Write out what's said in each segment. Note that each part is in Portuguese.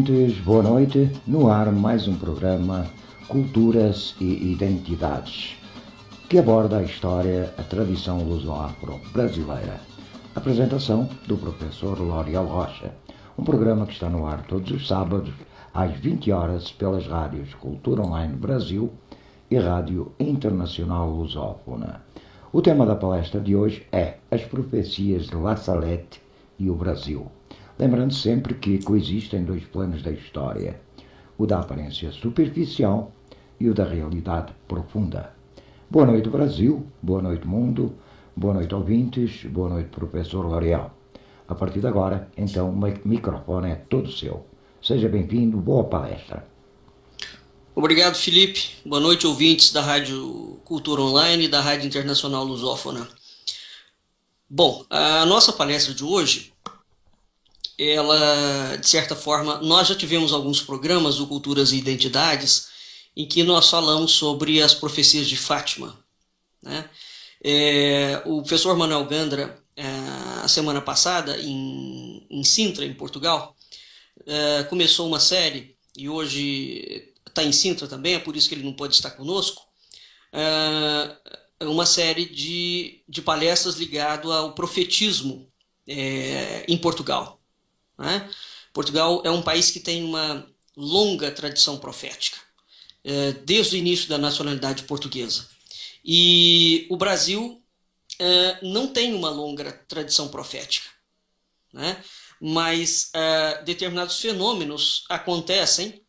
ouvintes, boa noite. No ar mais um programa Culturas e Identidades, que aborda a história, a tradição luso-afro-brasileira. Apresentação do professor L'Oreal Rocha. Um programa que está no ar todos os sábados, às 20 horas, pelas rádios Cultura Online Brasil e Rádio Internacional Lusófona. O tema da palestra de hoje é As Profecias de La Salette e o Brasil. Lembrando sempre que coexistem dois planos da história, o da aparência superficial e o da realidade profunda. Boa noite, Brasil, boa noite, mundo, boa noite, ouvintes, boa noite, professor L'Oreal. A partir de agora, então, o microfone é todo seu. Seja bem-vindo, boa palestra. Obrigado, Felipe. Boa noite, ouvintes da Rádio Cultura Online e da Rádio Internacional Lusófona. Bom, a nossa palestra de hoje, ela, de certa forma, nós já tivemos alguns programas do Culturas e Identidades em que nós falamos sobre as profecias de Fátima, né? O professor Manuel Gandra, a semana passada, em Sintra, em Portugal, começou uma série, e hoje está em Sintra também, é por isso que ele não pode estar conosco, uma série de palestras ligado ao profetismo em Portugal. Né? Portugal é um país que tem uma longa tradição profética, desde o início da nacionalidade portuguesa. E o Brasil não tem uma longa tradição profética, né? Mas determinados fenômenos acontecem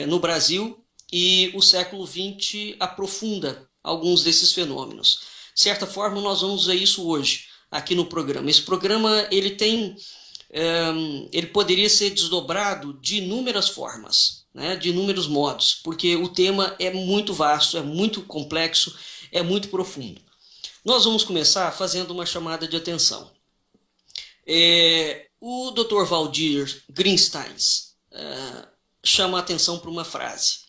no Brasil e o século XX aprofunda alguns desses fenômenos. De certa forma, nós vamos ver isso hoje aqui no programa. Esse programa ele poderia ser desdobrado de inúmeras formas, né, de inúmeros modos, porque o tema é muito vasto, é muito complexo, é muito profundo. Nós vamos começar fazendo uma chamada de atenção. O Dr. Valdir Greensteins chama a atenção para uma frase,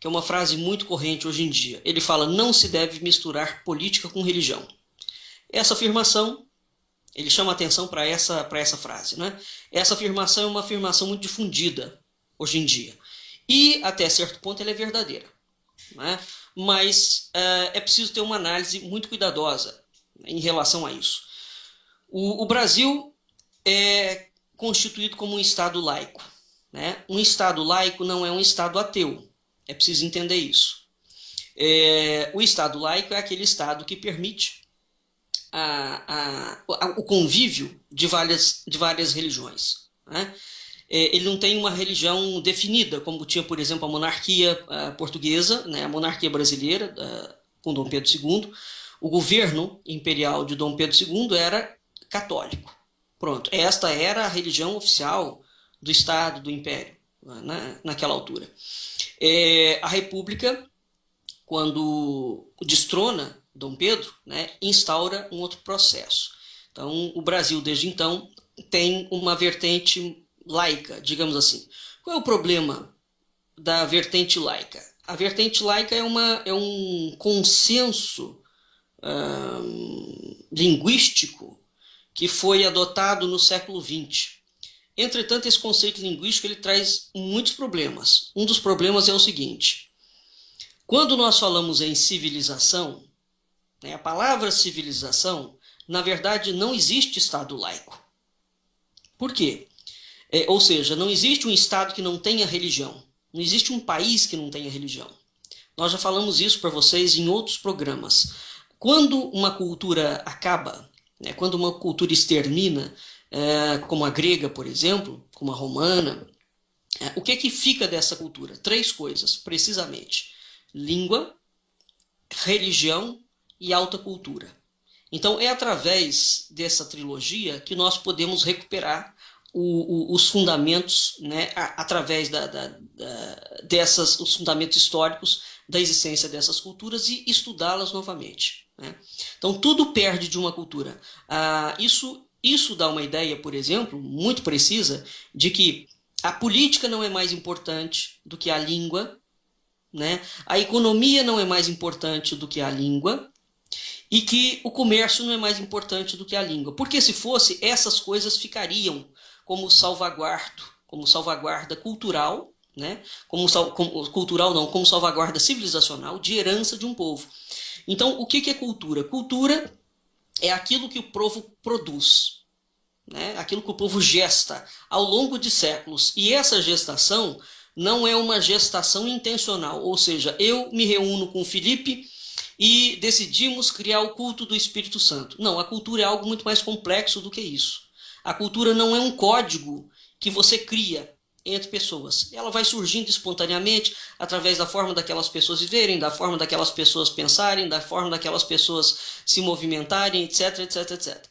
que é uma frase muito corrente hoje em dia. Ele fala: não se deve misturar política com religião. Essa afirmação, ele chama a atenção para essa frase, né? Essa afirmação é uma afirmação muito difundida hoje em dia. E, até certo ponto, ela é verdadeira, né? Mas é preciso ter uma análise muito cuidadosa em relação a isso. O Brasil é constituído como um Estado laico, né? Um Estado laico não é um Estado ateu. É preciso entender isso. O Estado laico é aquele Estado que permite o convívio de várias religiões, né? Ele não tem uma religião definida, como tinha, por exemplo, a monarquia portuguesa, né, a monarquia brasileira, com Dom Pedro II. O governo imperial de Dom Pedro II era católico. Pronto, esta era a religião oficial do Estado, do Império, né, naquela altura. A República, quando destrona Dom Pedro, né, instaura um outro processo. Então, o Brasil, desde então, tem uma vertente laica, digamos assim. Qual é o problema da vertente laica? A vertente laica é um consenso linguístico que foi adotado no século XX. Entretanto, esse conceito linguístico ele traz muitos problemas. Um dos problemas é o seguinte: quando nós falamos em civilização, né, a palavra civilização, na verdade, não existe Estado laico. Por quê? Ou seja, não existe um Estado que não tenha religião. Não existe um país que não tenha religião. Nós já falamos isso para vocês em outros programas. Quando uma cultura acaba, né, quando uma cultura extermina, como a grega, por exemplo, como a romana, o que é que fica dessa cultura? 3 coisas, precisamente: língua, religião e alta cultura. Então, é através dessa trilogia que nós podemos recuperar os fundamentos, né, através os fundamentos históricos da existência dessas culturas e estudá-las novamente, né? Então, tudo perde de uma cultura. Isso dá uma ideia, por exemplo, muito precisa, de que a política não é mais importante do que a língua, né? A economia não é mais importante do que a língua, e que o comércio não é mais importante do que a língua. Porque se fosse, essas coisas ficariam como salvaguardo como salvaguarda cultural, né? Como salvaguarda civilizacional de herança de um povo. Então, o que é cultura? Cultura é aquilo que o povo produz, né? Aquilo que o povo gesta ao longo de séculos. E essa gestação não é uma gestação intencional, ou seja, eu me reúno com o Felipe e decidimos criar o culto do Espírito Santo. Não, a cultura é algo muito mais complexo do que isso. A cultura não é um código que você cria entre pessoas. Ela vai surgindo espontaneamente através da forma daquelas pessoas viverem, da forma daquelas pessoas pensarem, da forma daquelas pessoas se movimentarem, etc, etc, etc.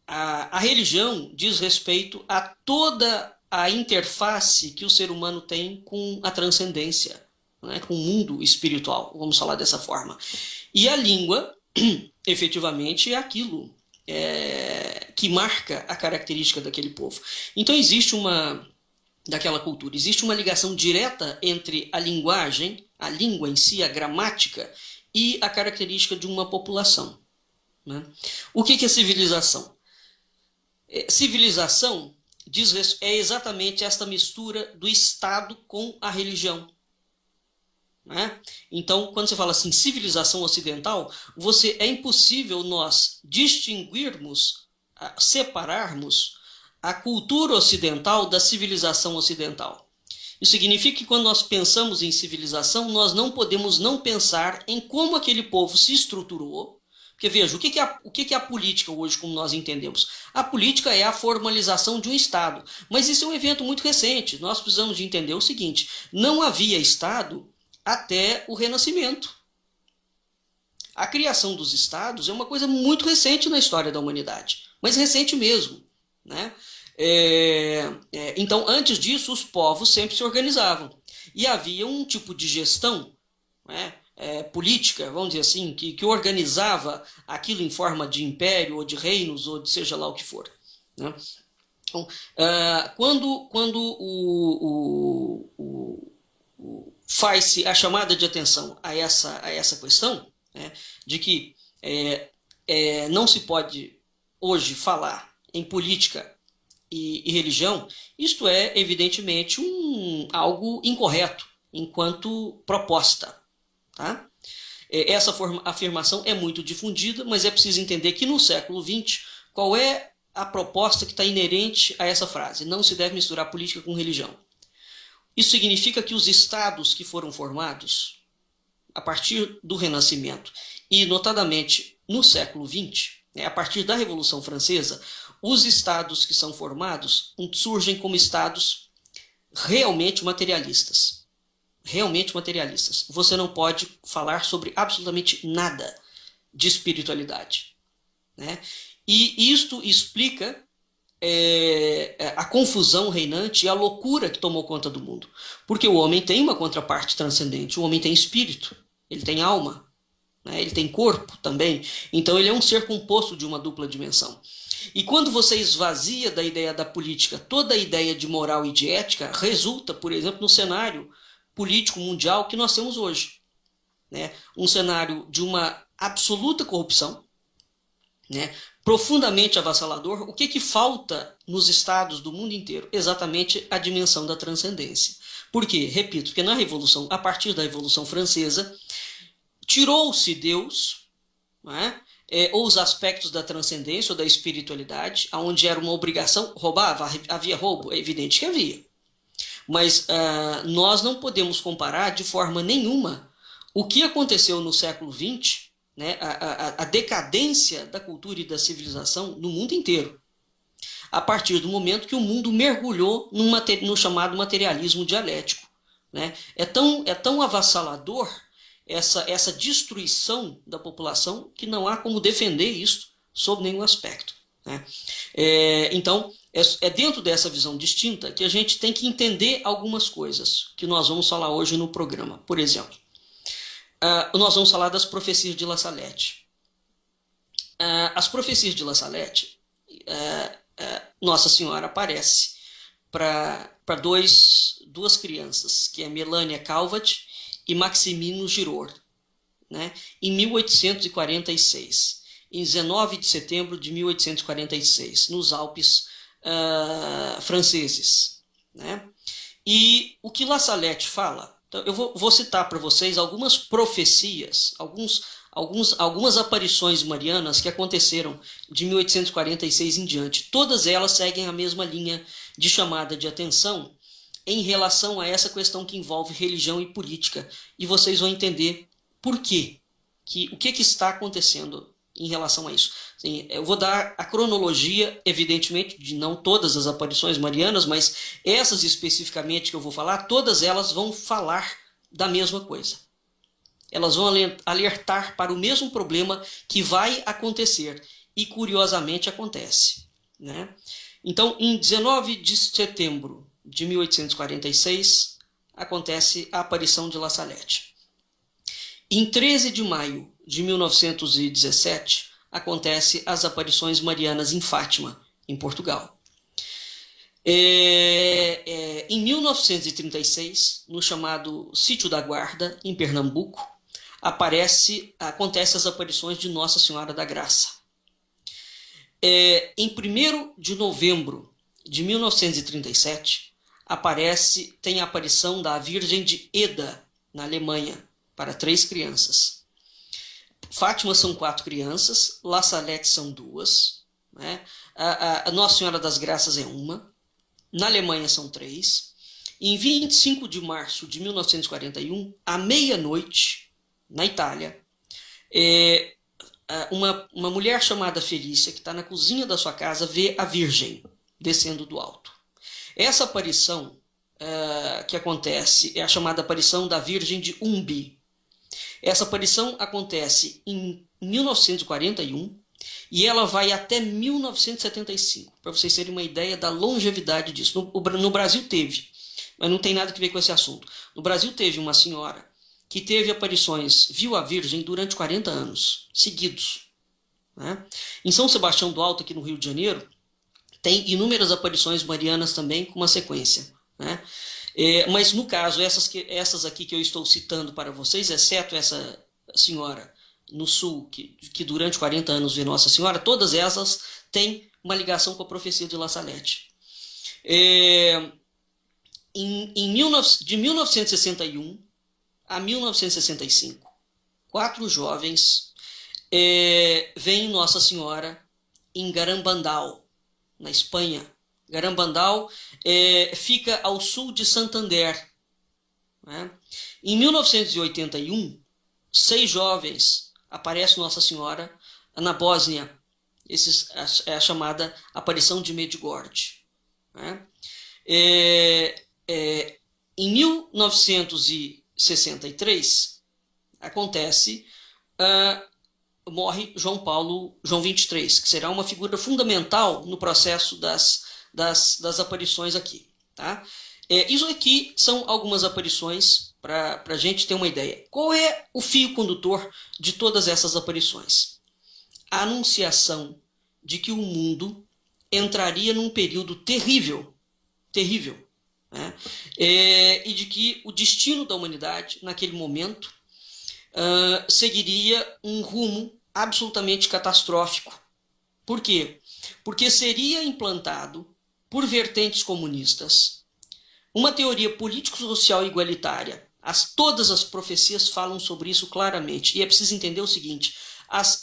A religião diz respeito a toda a interface que o ser humano tem com a transcendência, né, com o mundo espiritual, vamos falar dessa forma. E a língua, efetivamente, é aquilo que marca a característica daquele povo. Então existe daquela cultura, existe uma ligação direta entre a linguagem, a língua em si, a gramática, e a característica de uma população, né? O que é civilização? Civilização é exatamente esta mistura do Estado com a religião, né? Então, quando você fala assim, civilização ocidental, é impossível nós distinguirmos, separarmos a cultura ocidental da civilização ocidental. Isso significa que quando nós pensamos em civilização, nós não podemos não pensar em como aquele povo se estruturou. Porque veja, o que é a política hoje, como nós entendemos? A política é a formalização de um Estado. Mas isso é um evento muito recente. Nós precisamos de entender o seguinte: não havia Estado até o Renascimento. A criação dos Estados é uma coisa muito recente na história da humanidade. Mas recente mesmo, né? Então, antes disso, os povos sempre se organizavam. E havia um tipo de gestão, né? Política, vamos dizer assim, que organizava aquilo em forma de império, ou de reinos, ou de seja lá o que for, né? Então, quando faz-se a chamada de atenção a essa questão, né, de que não se pode hoje falar em política e religião, isto é evidentemente algo incorreto enquanto proposta. Tá? Essa afirmação é muito difundida, mas é preciso entender que no século XX, qual é a proposta que está inerente a essa frase? Não se deve misturar política com religião. Isso significa que os estados que foram formados a partir do Renascimento e notadamente no século XX, né, a partir da Revolução Francesa, os estados que são formados surgem como estados realmente materialistas. Realmente materialistas. Você não pode falar sobre absolutamente nada de espiritualidade, né? E isto explica a confusão reinante e a loucura que tomou conta do mundo. Porque o homem tem uma contraparte transcendente, o homem tem espírito, ele tem alma, né? Ele tem corpo também, então ele é um ser composto de uma dupla dimensão. E quando você esvazia da ideia da política toda a ideia de moral e de ética, resulta, por exemplo, no cenário político mundial que nós temos hoje, né? Um cenário de uma absoluta corrupção, né? Profundamente avassalador. O que falta nos estados do mundo inteiro? Exatamente a dimensão da transcendência. Por quê? Repito, porque a partir da Revolução Francesa, tirou-se Deus, né? Ou os aspectos da transcendência ou da espiritualidade, onde era uma obrigação, havia roubo? É evidente que havia. Mas nós não podemos comparar de forma nenhuma o que aconteceu no século XX, né, a decadência da cultura e da civilização no mundo inteiro, a partir do momento que o mundo mergulhou no chamado materialismo dialético, né? É tão avassalador essa destruição da população que não há como defender isso sob nenhum aspecto, né? Então, é dentro dessa visão distinta que a gente tem que entender algumas coisas que nós vamos falar hoje no programa. Por exemplo, nós vamos falar das profecias de La Salette. As profecias de La Salette, Nossa Senhora aparece para duas crianças, que é Melania Calvat e Maximino Girard, né, em 1846, em 19 de setembro de 1846, nos Alpes franceses, né? E o que La Salette fala, então eu vou citar para vocês algumas profecias, algumas aparições marianas que aconteceram de 1846 em diante. Todas elas seguem a mesma linha de chamada de atenção em relação a essa questão que envolve religião e política. E vocês vão entender por quê, o que está acontecendo em relação a isso. Assim, eu vou dar a cronologia, evidentemente, de não todas as aparições marianas, mas essas especificamente que eu vou falar, todas elas vão falar da mesma coisa. Elas vão alertar para o mesmo problema que vai acontecer, e curiosamente acontece, né? Então, em 19 de setembro de 1846, acontece a aparição de La Salette. Em 13 de maio de 1917, acontece as aparições marianas em Fátima, em Portugal. Em 1936, no chamado Sítio da Guarda, em Pernambuco, acontece as aparições de Nossa Senhora da Graça. Em 1º de novembro de 1937, tem a aparição da Virgem de Eda, na Alemanha, para 3 crianças. Fátima são 4 crianças, La Salette são 2, né? A Nossa Senhora das Graças é 1, na Alemanha são 3. Em 25 de março de 1941, à meia-noite, na Itália, uma mulher chamada Felícia, que está na cozinha da sua casa, vê a Virgem descendo do alto. Essa aparição que acontece é a chamada aparição da Virgem de Umbi. Essa aparição acontece em 1941 e ela vai até 1975, para vocês terem uma ideia da longevidade disso. No Brasil teve, mas não tem nada a ver com esse assunto. No Brasil teve uma senhora que teve aparições, viu a Virgem durante 40 anos seguidos, né? Em São Sebastião do Alto, aqui no Rio de Janeiro, tem inúmeras aparições marianas também com uma sequência, né? Mas no caso, essas aqui que eu estou citando para vocês, exceto essa senhora no sul, que durante 40 anos vê Nossa Senhora, todas essas têm uma ligação com a profecia de La Salette. De 1961 a 1965, 4 jovens veem Nossa Senhora em Garambandal, na Espanha. Garambandal fica ao sul de Santander, né? Em 1981, 6 jovens aparece Nossa Senhora na Bósnia. É a chamada aparição de Medjugorje, né? Em 1963, acontece, morre João 23, que será uma figura fundamental no processo das aparições aqui, tá? Isso aqui são algumas aparições para a gente ter uma ideia. Qual é o fio condutor de todas essas aparições? A anunciação de que o mundo entraria num período terrível, né? E de que o destino da humanidade, naquele momento, seguiria um rumo absolutamente catastrófico. Por quê? Porque seria implantado por vertentes comunistas uma teoria político-social igualitária. Todas as profecias falam sobre isso claramente. E é preciso entender o seguinte: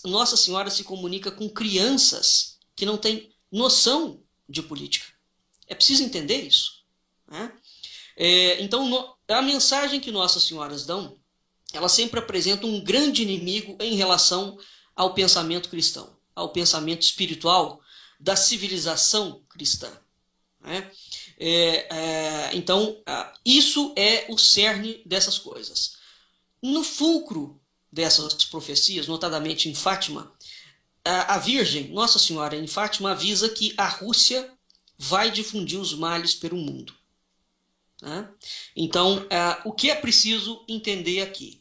Nossa Senhora se comunica com crianças que não têm noção de política. É preciso entender isso, né? Então, a mensagem que Nossas Senhoras dão, ela sempre apresenta um grande inimigo em relação ao pensamento cristão, ao pensamento espiritual da civilização cristã, né? Então, isso é o cerne dessas coisas. No fulcro dessas profecias, notadamente em Fátima, a Virgem, Nossa Senhora em Fátima, avisa que a Rússia vai difundir os males pelo mundo, né? Então, o que é preciso entender aqui?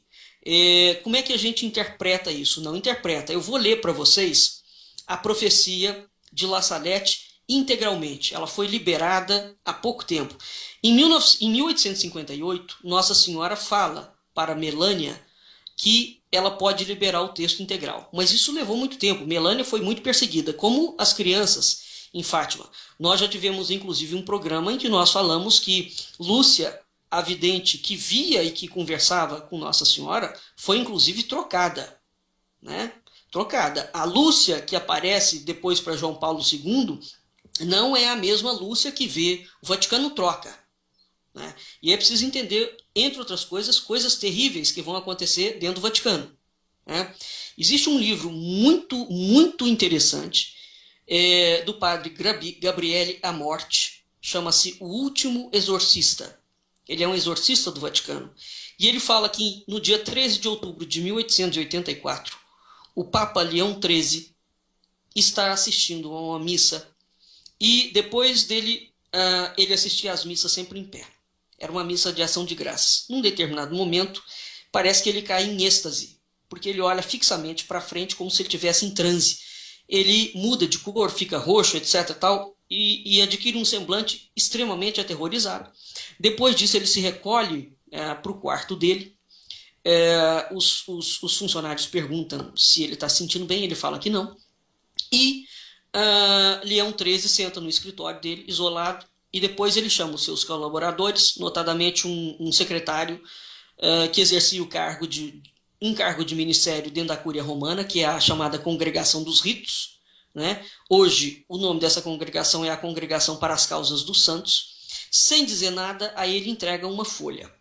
Como é que a gente interpreta isso? Não interpreta. Eu vou ler para vocês a profecia de La Salette integralmente. Ela foi liberada há pouco tempo. Em 1858, Nossa Senhora fala para Melânia que ela pode liberar o texto integral. Mas isso levou muito tempo. Melânia foi muito perseguida, como as crianças. em Fátima. Nós já tivemos, inclusive, um programa em que nós falamos que Lúcia, a vidente que via e que conversava com Nossa Senhora, foi, inclusive, trocada, né? Trocada. A Lúcia, que aparece depois para João Paulo II, não é a mesma Lúcia que vê. O Vaticano troca, né? E é preciso entender, entre outras coisas, coisas terríveis que vão acontecer dentro do Vaticano, né? Existe um livro muito interessante do padre Gabriele Amorti, chama-se O Último Exorcista. Ele é um exorcista do Vaticano. E ele fala que no dia 13 de outubro de 1884, o Papa Leão XIII está assistindo a uma missa e depois dele, ele assistia às missas sempre em pé. Era uma missa de ação de graças. Num determinado momento, parece que ele cai em êxtase, porque ele olha fixamente para frente como se ele estivesse em transe. Ele muda de cor, fica roxo, etc. Tal, e adquire um semblante extremamente aterrorizado. Depois disso, ele se recolhe para o quarto dele. Os funcionários perguntam se ele está se sentindo bem, ele fala que não. E Leão XIII senta no escritório dele, isolado, e depois ele chama os seus colaboradores, notadamente um secretário que exercia um cargo de ministério dentro da Cúria Romana, que é a chamada Congregação dos Ritos, né? Hoje, o nome dessa congregação é a Congregação para as Causas dos Santos. Sem dizer nada, a ele entrega uma folha,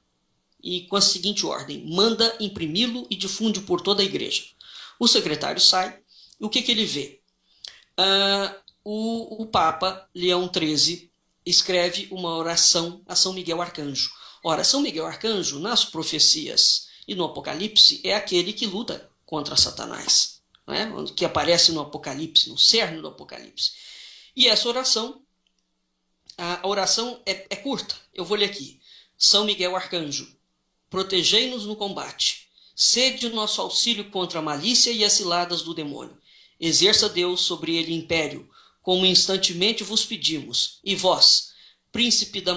e com a seguinte ordem: manda imprimi-lo e difunde por toda a igreja. O secretário sai, e o que ele vê? O Papa Leão XIII escreve uma oração a São Miguel Arcanjo. Ora, São Miguel Arcanjo, nas profecias e no Apocalipse, é aquele que luta contra Satanás, né? Que aparece no Apocalipse, no cerne do Apocalipse. E essa oração, a oração é curta, eu vou ler aqui. São Miguel Arcanjo, protegei-nos no combate, sede nosso auxílio contra a malícia e as ciladas do demônio. Exerça Deus sobre ele império, como instantemente vos pedimos, e vós, príncipe da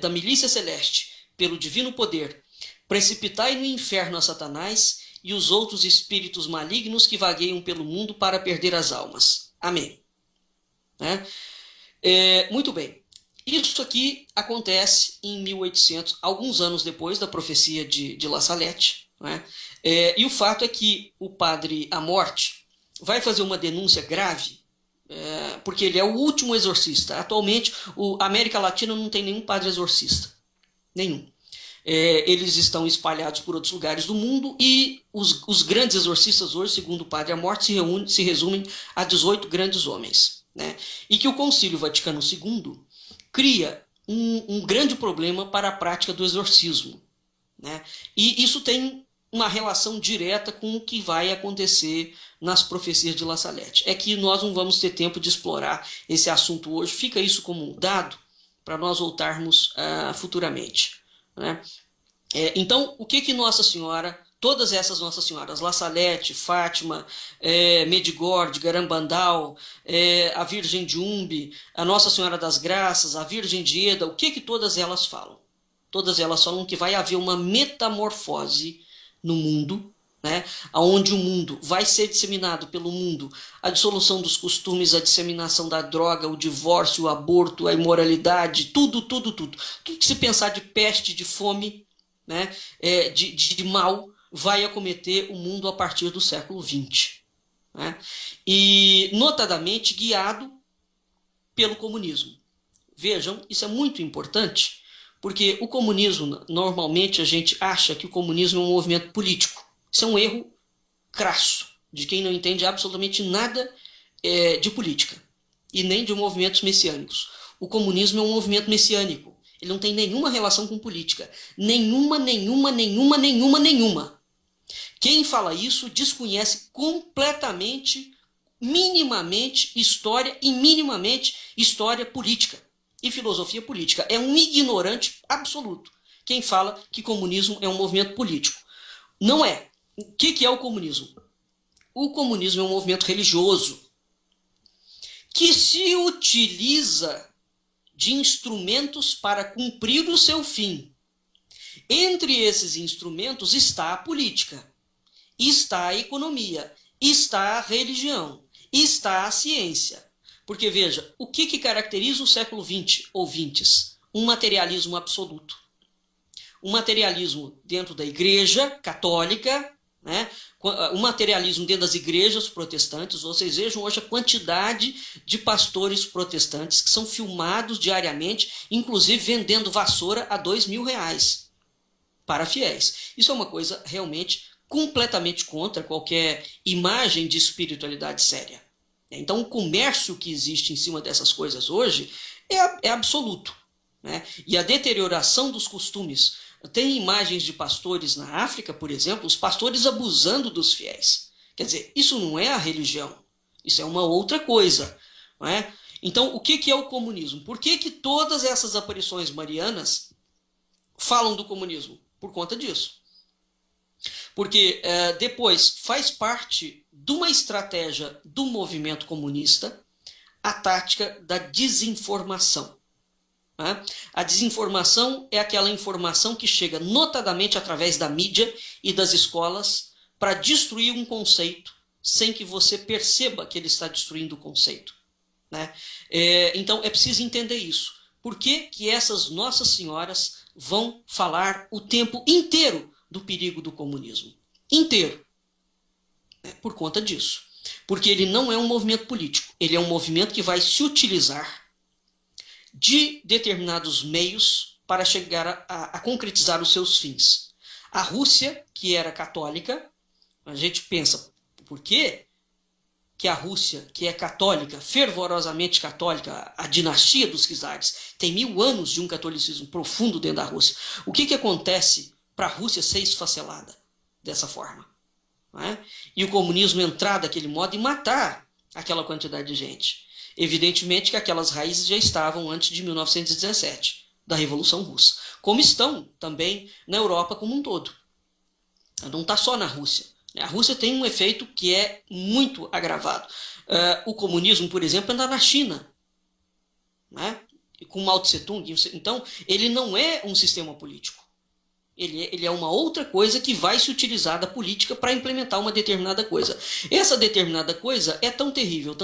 milícia celeste, pelo divino poder, precipitai no inferno a Satanás e os outros espíritos malignos que vagueiam pelo mundo para perder as almas. Amém. Né? Muito bem. Isso aqui acontece em 1800, alguns anos depois da profecia de La Salette, né? E o fato é que o padre Amorti vai fazer uma denúncia grave, porque ele é o último exorcista. Atualmente, a América Latina não tem nenhum padre exorcista. Nenhum. Eles estão espalhados por outros lugares do mundo e os grandes exorcistas hoje, segundo o padre Amorti, se resumem a 18 grandes homens, né? E que o Concílio Vaticano II cria um grande problema para a prática do exorcismo, né? E isso tem uma relação direta com o que vai acontecer nas profecias de La Salette. É que nós não vamos ter tempo de explorar esse assunto hoje, fica isso como um dado para nós voltarmos futuramente, né? Então, o que Nossa Senhora, todas essas Nossas Senhoras, La Salette, Fátima, Medjugorje, Garambandal, a Virgem de Umbi, a Nossa Senhora das Graças, a Virgem de Eda, o que todas elas falam? Todas elas falam que vai haver uma metamorfose no mundo, né, onde o mundo vai ser disseminado pelo mundo, a dissolução dos costumes, a disseminação da droga, o divórcio, o aborto, a imoralidade, tudo que se pensar de peste, de fome, né, de mal, vai acometer o mundo a partir do século XX, né? E notadamente guiado pelo comunismo. Vejam, isso é muito importante, porque o comunismo, normalmente a gente acha que o comunismo é um movimento político. Isso é um erro crasso de quem não entende absolutamente nada de política e nem de movimentos messiânicos. O comunismo é um movimento messiânico. Ele não tem nenhuma relação com política. Nenhuma. Quem fala isso desconhece completamente, minimamente, história e minimamente história política e filosofia política. É um ignorante absoluto quem fala que comunismo é um movimento político. Não é. O que é o comunismo? O comunismo é um movimento religioso que se utiliza de instrumentos para cumprir o seu fim. Entre esses instrumentos está a política, está a economia, está a religião, está a ciência. Porque, veja, o que caracteriza o século XX ou vintes? Um materialismo absoluto. Um materialismo dentro da Igreja Católica, né? Um materialismo dentro das igrejas protestantes. Vocês vejam hoje a quantidade de pastores protestantes que são filmados diariamente, inclusive vendendo vassoura a R$ 2.000 para fiéis. Isso é uma coisa realmente completamente contra qualquer imagem de espiritualidade séria. Então, o comércio que existe em cima dessas coisas hoje é absoluto, né? E a deterioração dos costumes. Tem imagens de pastores na África, por exemplo, os pastores abusando dos fiéis. Quer dizer, isso não é a religião, isso é uma outra coisa, não é? Então, o que é o comunismo? Por que todas essas aparições marianas falam do comunismo? Por conta disso. Porque depois faz parte de uma estratégia do movimento comunista a tática da desinformação. Né? A desinformação é aquela informação que chega notadamente através da mídia e das escolas para destruir um conceito sem que você perceba que ele está destruindo o conceito. Né? Então é preciso entender isso. Por que essas Nossas Senhoras vão falar o tempo inteiro do perigo do comunismo? Inteiro. Por conta disso. Porque ele não é um movimento político. Ele é um movimento que vai se utilizar de determinados meios para chegar a concretizar os seus fins. A Rússia, que era católica, a gente pensa, por quê que a Rússia, que é católica, fervorosamente católica, a dinastia dos czares, tem 1000 anos de um catolicismo profundo dentro da Rússia. O que acontece para a Rússia ser esfacelada dessa forma? Não é? E o comunismo entrar daquele modo e matar aquela quantidade de gente. Evidentemente que aquelas raízes já estavam antes de 1917, da Revolução Russa. Como estão também na Europa como um todo. Não está só na Rússia. A Rússia tem um efeito que é muito agravado. O comunismo, por exemplo, anda na China, né? Com Mao Tse Tung. Então, ele não é um sistema político. Ele é uma outra coisa que vai se utilizar da política para implementar uma determinada coisa. Essa determinada coisa é tão terrível,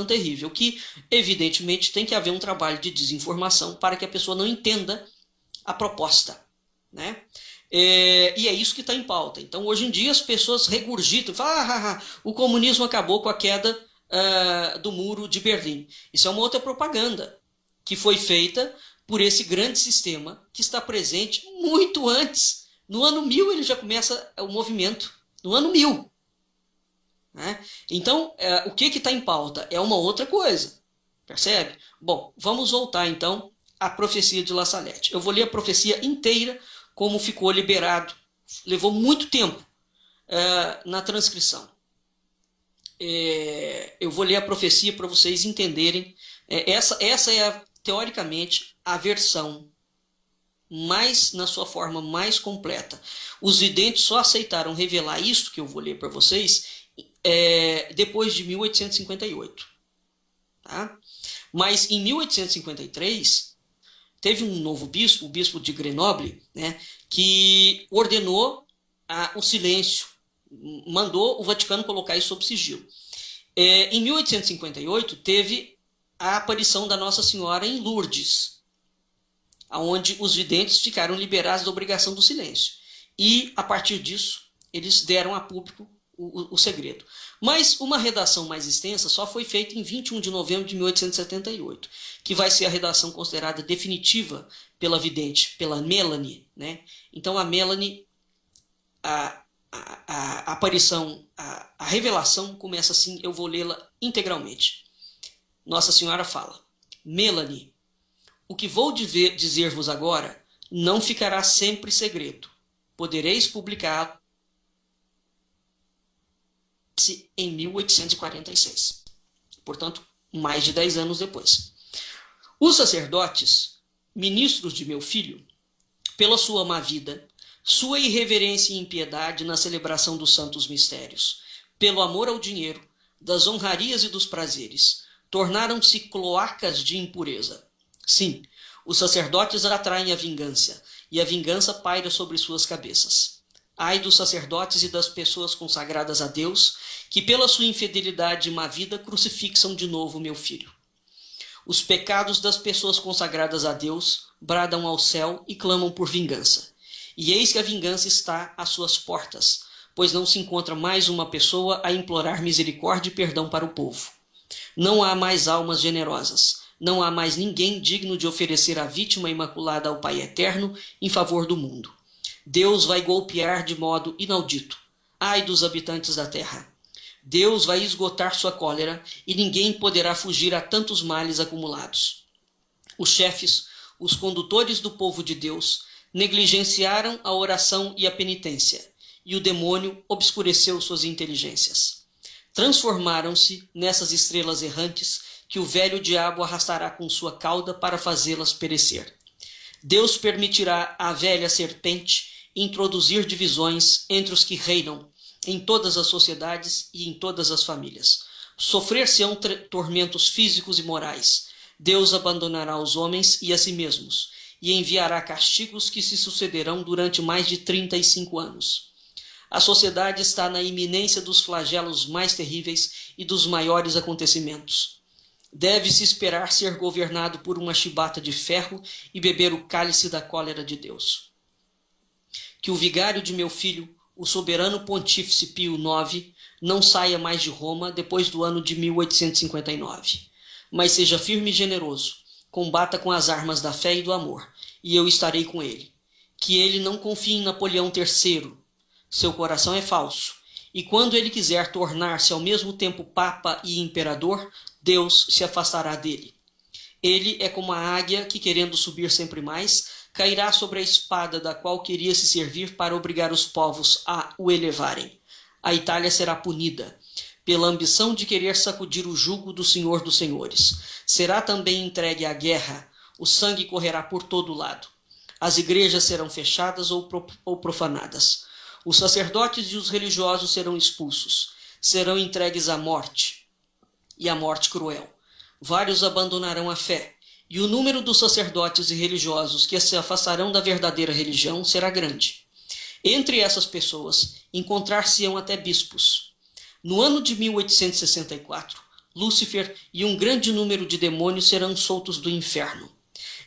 que, evidentemente, tem que haver um trabalho de desinformação para que a pessoa não entenda a proposta. Né? E é isso que está em pauta. Então, hoje em dia, as pessoas regurgitam, falam, o comunismo acabou com a queda do muro de Berlim. Isso é uma outra propaganda que foi feita por esse grande sistema que está presente muito antes. No ano 1000 ele já começa o movimento. No ano 1000. Né? Então, o que está em pauta? É uma outra coisa. Percebe? Bom, vamos voltar então à profecia de La Salette. Eu vou ler a profecia inteira, como ficou liberado. Levou muito tempo na transcrição. Eu vou ler a profecia para vocês entenderem. Essa é, teoricamente, a versão na sua forma mais completa. Os videntes só aceitaram revelar isto que eu vou ler para vocês depois de 1858. Tá? Mas em 1853 teve um novo bispo, o bispo de Grenoble, né, que ordenou o silêncio, mandou o Vaticano colocar isso sob sigilo. Em 1858 teve a aparição da Nossa Senhora em Lourdes, onde os videntes ficaram liberados da obrigação do silêncio. E, a partir disso, eles deram a público o segredo. Mas uma redação mais extensa só foi feita em 21 de novembro de 1878, que vai ser a redação considerada definitiva pela vidente, pela Melanie. Né? Então, a Melanie, a aparição, a revelação começa assim, eu vou lê-la integralmente. Nossa Senhora fala: Melanie, o que vou dizer-vos agora não ficará sempre segredo. Podereis publicá-lo em 1846. Portanto, mais de 10 anos depois. Os sacerdotes, ministros de meu filho, pela sua má vida, sua irreverência e impiedade na celebração dos santos mistérios, pelo amor ao dinheiro, das honrarias e dos prazeres, tornaram-se cloacas de impureza. Sim, os sacerdotes atraem a vingança, e a vingança paira sobre suas cabeças. Ai dos sacerdotes e das pessoas consagradas a Deus, que pela sua infidelidade e má vida crucifixam de novo meu filho. Os pecados das pessoas consagradas a Deus bradam ao céu e clamam por vingança. E eis que a vingança está às suas portas, pois não se encontra mais uma pessoa a implorar misericórdia e perdão para o povo. Não há mais almas generosas, não há mais ninguém digno de oferecer a vítima imaculada ao Pai Eterno em favor do mundo. Deus vai golpear de modo inaudito. Ai dos habitantes da terra! Deus vai esgotar sua cólera e ninguém poderá fugir a tantos males acumulados. Os chefes, os condutores do povo de Deus, negligenciaram a oração e a penitência, e o demônio obscureceu suas inteligências. Transformaram-se nessas estrelas errantes que o velho diabo arrastará com sua cauda para fazê-las perecer. Deus permitirá à velha serpente introduzir divisões entre os que reinam em todas as sociedades e em todas as famílias. Sofrer-se-ão tormentos físicos e morais. Deus abandonará os homens e a si mesmos, e enviará castigos que se sucederão durante mais de 35 anos. A sociedade está na iminência dos flagelos mais terríveis e dos maiores acontecimentos. Deve-se esperar ser governado por uma chibata de ferro e beber o cálice da cólera de Deus. Que o vigário de meu filho, o soberano pontífice Pio IX, não saia mais de Roma depois do ano de 1859, mas seja firme e generoso, combata com as armas da fé e do amor, e eu estarei com ele. Que ele não confie em Napoleão III, seu coração é falso, e quando ele quiser tornar-se ao mesmo tempo papa e imperador, Deus se afastará dele. Ele é como a águia que, querendo subir sempre mais, cairá sobre a espada da qual queria se servir para obrigar os povos a o elevarem. A Itália será punida pela ambição de querer sacudir o jugo do Senhor dos Senhores. Será também entregue à guerra, o sangue correrá por todo lado. As igrejas serão fechadas ou profanadas. Os sacerdotes e os religiosos serão expulsos. Serão entregues à morte, e à morte cruel. Vários abandonarão a fé, e o número dos sacerdotes e religiosos que se afastarão da verdadeira religião será grande. Entre essas pessoas, encontrar-se-ão até bispos. No ano de 1864, Lúcifer e um grande número de demônios serão soltos do inferno.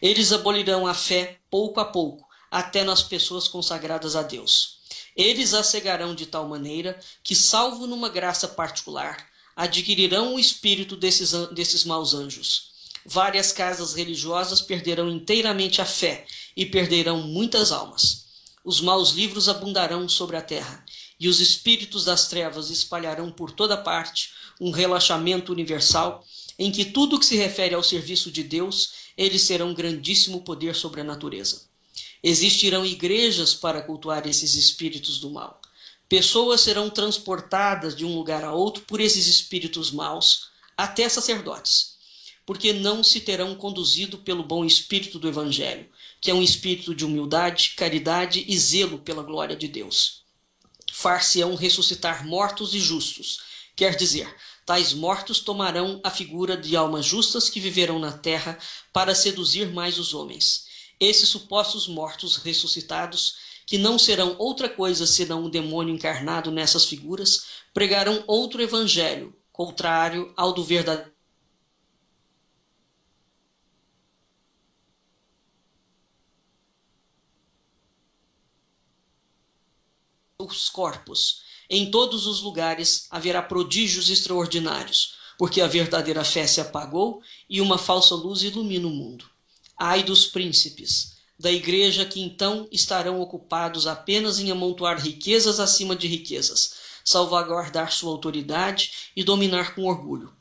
Eles abolirão a fé pouco a pouco, até nas pessoas consagradas a Deus. Eles a cegarão de tal maneira que, salvo numa graça particular, adquirirão o espírito desses maus anjos. Várias casas religiosas perderão inteiramente a fé e perderão muitas almas. Os maus livros abundarão sobre a terra, e os espíritos das trevas espalharão por toda parte um relaxamento universal em que tudo que se refere ao serviço de Deus, eles terão grandíssimo poder sobre a natureza. Existirão igrejas para cultuar esses espíritos do mal. Pessoas serão transportadas de um lugar a outro por esses espíritos maus, até sacerdotes, porque não se terão conduzido pelo bom espírito do Evangelho, que é um espírito de humildade, caridade e zelo pela glória de Deus. Far-se-ão ressuscitar mortos e justos, quer dizer, tais mortos tomarão a figura de almas justas que viverão na terra para seduzir mais os homens. Esses supostos mortos ressuscitados, que não serão outra coisa senão um demônio encarnado nessas figuras, pregarão outro evangelho, contrário ao do verdadeiro. Os corpos. Em todos os lugares haverá prodígios extraordinários, porque a verdadeira fé se apagou e uma falsa luz ilumina o mundo. Ai dos príncipes da igreja, que então estarão ocupados apenas em amontoar riquezas acima de riquezas, salvaguardar sua autoridade e dominar com orgulho.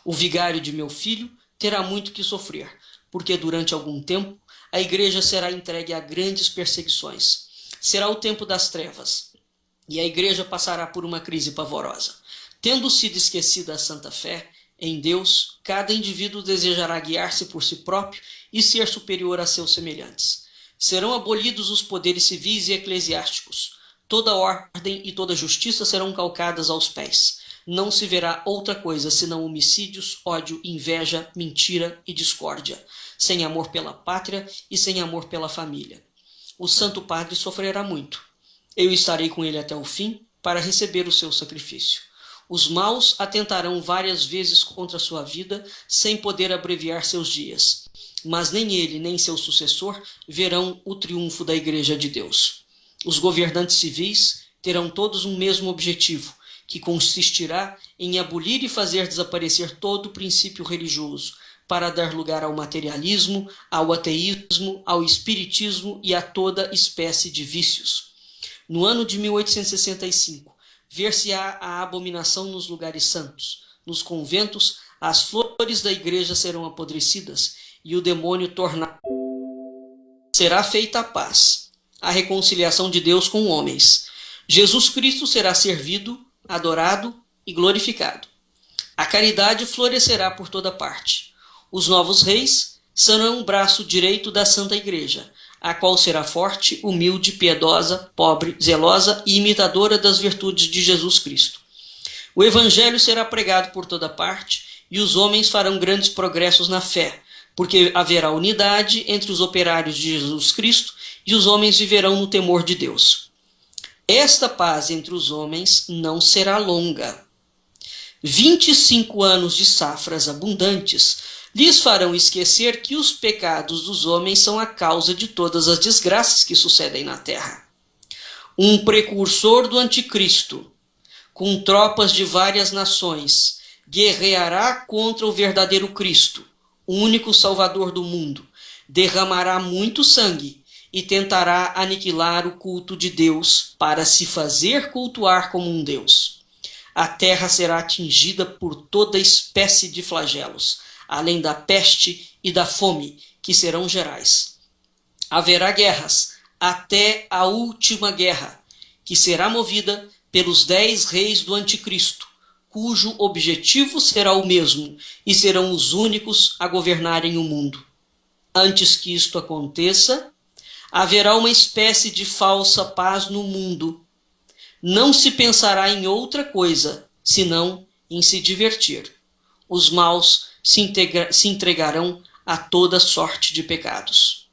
O vigário de meu filho terá muito que sofrer, porque durante algum tempo a igreja será entregue a grandes perseguições. Será o tempo das trevas, e a igreja passará por uma crise pavorosa. Tendo sido esquecida a santa fé em Deus, cada indivíduo desejará guiar-se por si próprio e ser superior a seus semelhantes. Serão abolidos os poderes civis e eclesiásticos. Toda ordem e toda justiça serão calcadas aos pés. Não se verá outra coisa senão homicídios, ódio, inveja, mentira e discórdia, sem amor pela pátria e sem amor pela família. O Santo Padre sofrerá muito. Eu estarei com ele até o fim para receber o seu sacrifício. Os maus atentarão várias vezes contra sua vida, sem poder abreviar seus dias. Mas nem ele, nem seu sucessor verão o triunfo da Igreja de Deus. Os governantes civis terão todos um mesmo objetivo, que consistirá em abolir e fazer desaparecer todo o princípio religioso, para dar lugar ao materialismo, ao ateísmo, ao espiritismo e a toda espécie de vícios. No ano de 1865, ver-se-á a abominação nos lugares santos. Nos conventos, as flores da igreja serão apodrecidas e o demônio tornará. Será feita a paz, a reconciliação de Deus com homens. Jesus Cristo será servido, adorado e glorificado. A caridade florescerá por toda parte. Os novos reis serão o braço direito da Santa Igreja, a qual será forte, humilde, piedosa, pobre, zelosa e imitadora das virtudes de Jesus Cristo. O Evangelho será pregado por toda parte e os homens farão grandes progressos na fé, porque haverá unidade entre os operários de Jesus Cristo e os homens viverão no temor de Deus. Esta paz entre os homens não será longa. 25 anos de safras abundantes lhes farão esquecer que os pecados dos homens são a causa de todas as desgraças que sucedem na terra. Um precursor do anticristo, com tropas de várias nações, guerreará contra o verdadeiro Cristo, o único Salvador do mundo, derramará muito sangue e tentará aniquilar o culto de Deus para se fazer cultuar como um Deus. A terra será atingida por toda espécie de flagelos, além da peste e da fome, que serão gerais. Haverá guerras, até a última guerra, que será movida pelos 10 reis do anticristo, cujo objetivo será o mesmo, e serão os únicos a governarem o mundo. Antes que isto aconteça, haverá uma espécie de falsa paz no mundo. Não se pensará em outra coisa, senão em se divertir. Os maus se entregarão a toda sorte de pecados.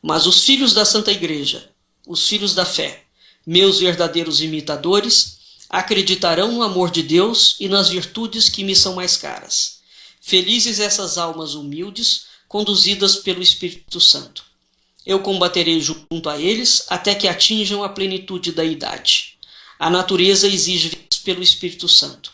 Mas os filhos da Santa Igreja, os filhos da fé, meus verdadeiros imitadores, acreditarão no amor de Deus e nas virtudes que me são mais caras. Felizes essas almas humildes, conduzidas pelo Espírito Santo. Eu combaterei junto a eles até que atinjam a plenitude da idade. A natureza exige pelo Espírito Santo.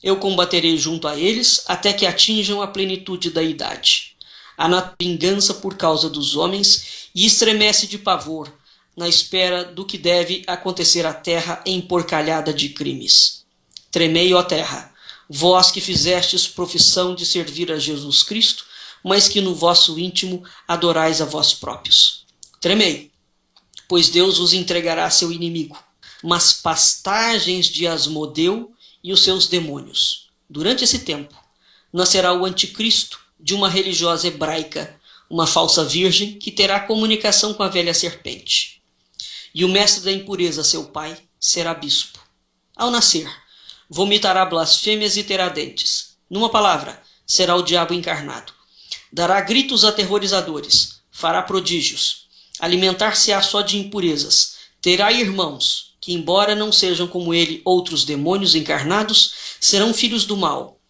Eu combaterei junto a eles até que atinjam a plenitude da idade. A vingança por causa dos homens e estremece de pavor na espera do que deve acontecer à terra emporcalhada de crimes. Tremei, ó terra, vós que fizestes profissão de servir a Jesus Cristo, mas que no vosso íntimo adorais a vós próprios. Tremei, pois Deus os entregará a seu inimigo, mas pastagens de Asmodeu e os seus demônios. Durante esse tempo, nascerá o anticristo de uma religiosa hebraica, uma falsa virgem que terá comunicação com a velha serpente. E o mestre da impureza, seu pai, será bispo. Ao nascer, vomitará blasfêmias e terá dentes. Numa palavra, será o diabo encarnado. Dará gritos aterrorizadores, fará prodígios, alimentar-se-á só de impurezas, terá irmãos, que embora não sejam como ele outros demônios encarnados, serão filhos do mal.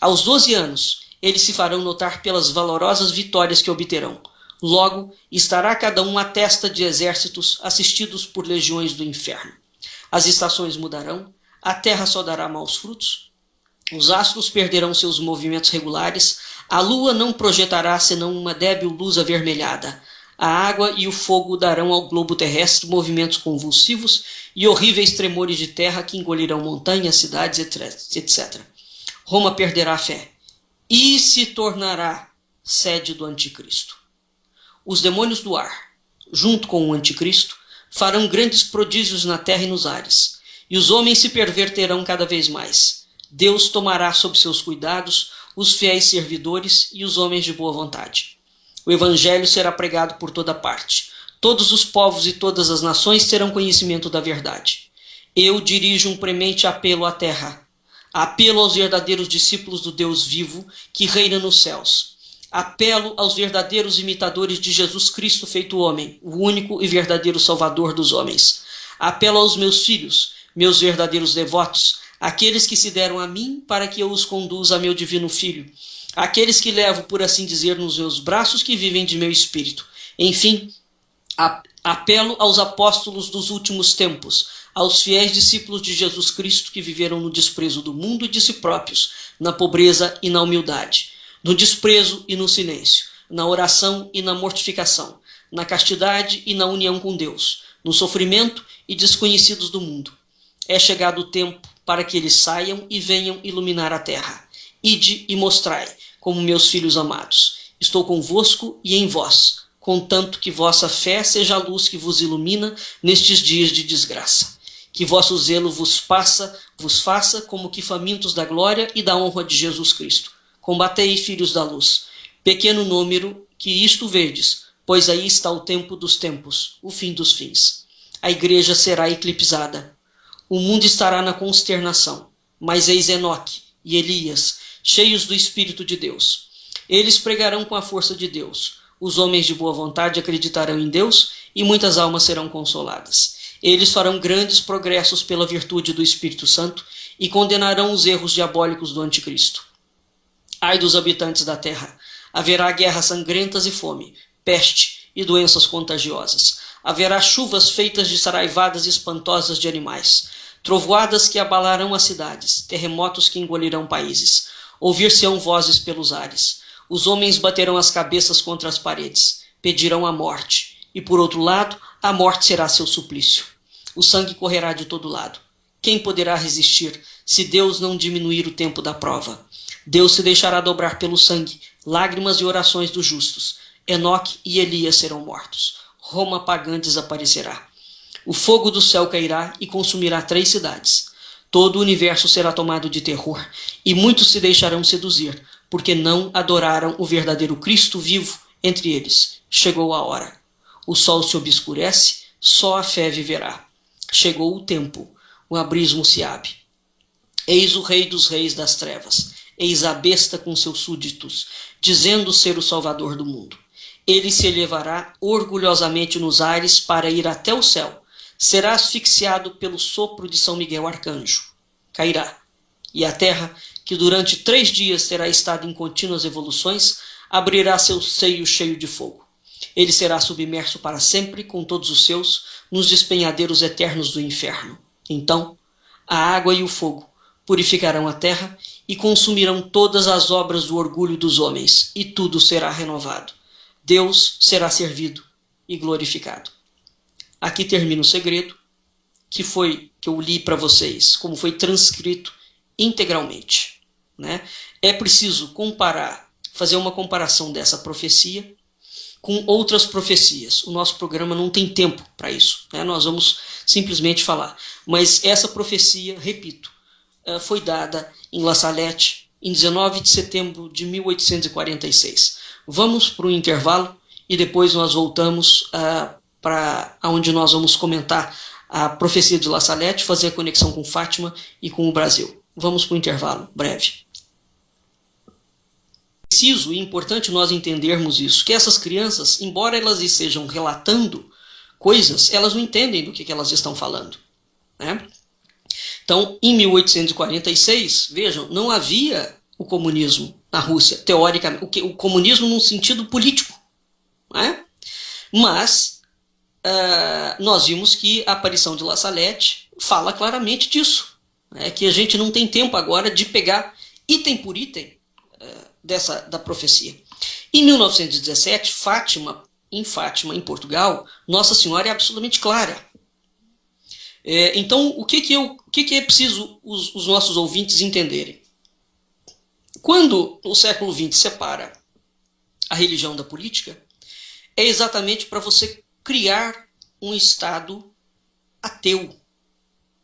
Aos 12 anos, eles se farão notar pelas valorosas vitórias que obterão. Logo, estará cada um à testa de exércitos assistidos por legiões do inferno. As estações mudarão, a terra só dará maus frutos, os astros perderão seus movimentos regulares, a lua não projetará senão uma débil luz avermelhada. A água e o fogo darão ao globo terrestre movimentos convulsivos e horríveis tremores de terra que engolirão montanhas, cidades, etc. Roma perderá a fé e se tornará sede do anticristo. Os demônios do ar, junto com o anticristo, farão grandes prodígios na terra e nos ares, e os homens se perverterão cada vez mais. Deus tomará sob seus cuidados os fiéis servidores e os homens de boa vontade. O evangelho será pregado por toda parte. Todos os povos e todas as nações terão conhecimento da verdade. Eu dirijo um premente apelo à terra. Apelo aos verdadeiros discípulos do Deus vivo, que reina nos céus. Apelo aos verdadeiros imitadores de Jesus Cristo feito homem, o único e verdadeiro Salvador dos homens. Apelo aos meus filhos, meus verdadeiros devotos, aqueles que se deram a mim para que eu os conduza a meu divino Filho, aqueles que levo, por assim dizer, nos meus braços, que vivem de meu espírito. Enfim, apelo aos apóstolos dos últimos tempos, aos fiéis discípulos de Jesus Cristo que viveram no desprezo do mundo e de si próprios, na pobreza e na humildade, no desprezo e no silêncio, na oração e na mortificação, na castidade e na união com Deus, no sofrimento e desconhecidos do mundo. É chegado o tempo para que eles saiam e venham iluminar a terra. Ide e mostrai, como meus filhos amados. Estou convosco e em vós, contanto que vossa fé seja a luz que vos ilumina nestes dias de desgraça. Que vosso zelo vos faça como que famintos da glória e da honra de Jesus Cristo. Combatei, filhos da luz. Pequeno número, que isto vedes, pois aí está o tempo dos tempos, o fim dos fins. A igreja será eclipsada. O mundo estará na consternação. Mas eis Enoque e Elias, cheios do Espírito de Deus. Eles pregarão com a força de Deus. Os homens de boa vontade acreditarão em Deus e muitas almas serão consoladas. Eles farão grandes progressos pela virtude do Espírito Santo e condenarão os erros diabólicos do anticristo. Ai dos habitantes da terra! Haverá guerras sangrentas e fome, peste e doenças contagiosas. Haverá chuvas feitas de saraivadas espantosas de animais, trovoadas que abalarão as cidades, terremotos que engolirão países. Ouvir-se-ão vozes pelos ares. Os homens baterão as cabeças contra as paredes, pedirão a morte, e por outro lado, a morte será seu suplício. O sangue correrá de todo lado. Quem poderá resistir se Deus não diminuir o tempo da prova? Deus se deixará dobrar pelo sangue, lágrimas e orações dos justos. Enoque e Elias serão mortos. Roma pagã desaparecerá. O fogo do céu cairá e consumirá 3 cidades. Todo o universo será tomado de terror, e muitos se deixarão seduzir, porque não adoraram o verdadeiro Cristo vivo entre eles. Chegou a hora. O sol se obscurece, só a fé viverá. Chegou o tempo, o abismo se abre. Eis o rei dos reis das trevas, eis a besta com seus súditos, dizendo ser o salvador do mundo. Ele se elevará orgulhosamente nos ares para ir até o céu. Será asfixiado pelo sopro de São Miguel Arcanjo. Cairá. E a terra, que durante 3 dias terá estado em contínuas evoluções, abrirá seu seio cheio de fogo. Ele será submerso para sempre, com todos os seus, nos despenhadeiros eternos do inferno. Então, a água e o fogo purificarão a terra e consumirão todas as obras do orgulho dos homens, e tudo será renovado. Deus será servido e glorificado. Aqui termina o segredo, que eu li para vocês, como foi transcrito integralmente, né? É preciso fazer uma comparação dessa profecia com outras profecias. O nosso programa não tem tempo para isso, né? Nós vamos simplesmente falar. Mas essa profecia, repito, foi dada em La Salette em 19 de setembro de 1846. Vamos para o intervalo e depois nós voltamos para onde nós vamos comentar a profecia de La Salette, fazer a conexão com Fátima e com o Brasil. Vamos para o intervalo breve. Preciso e importante nós entendermos isso, que essas crianças, embora elas estejam relatando coisas, elas não entendem do que elas estão falando, né? Então, em 1846, vejam, não havia o comunismo na Rússia, teoricamente, o comunismo num sentido político, né? Mas nós vimos que a aparição de La Salette fala claramente disso, né? Que a gente não tem tempo agora de pegar item por item da profecia. Em 1917, em Fátima, em Portugal, Nossa Senhora é absolutamente clara. Então, o que é preciso os nossos ouvintes entenderem? Quando o século XX separa a religião da política, é exatamente para você criar um Estado ateu.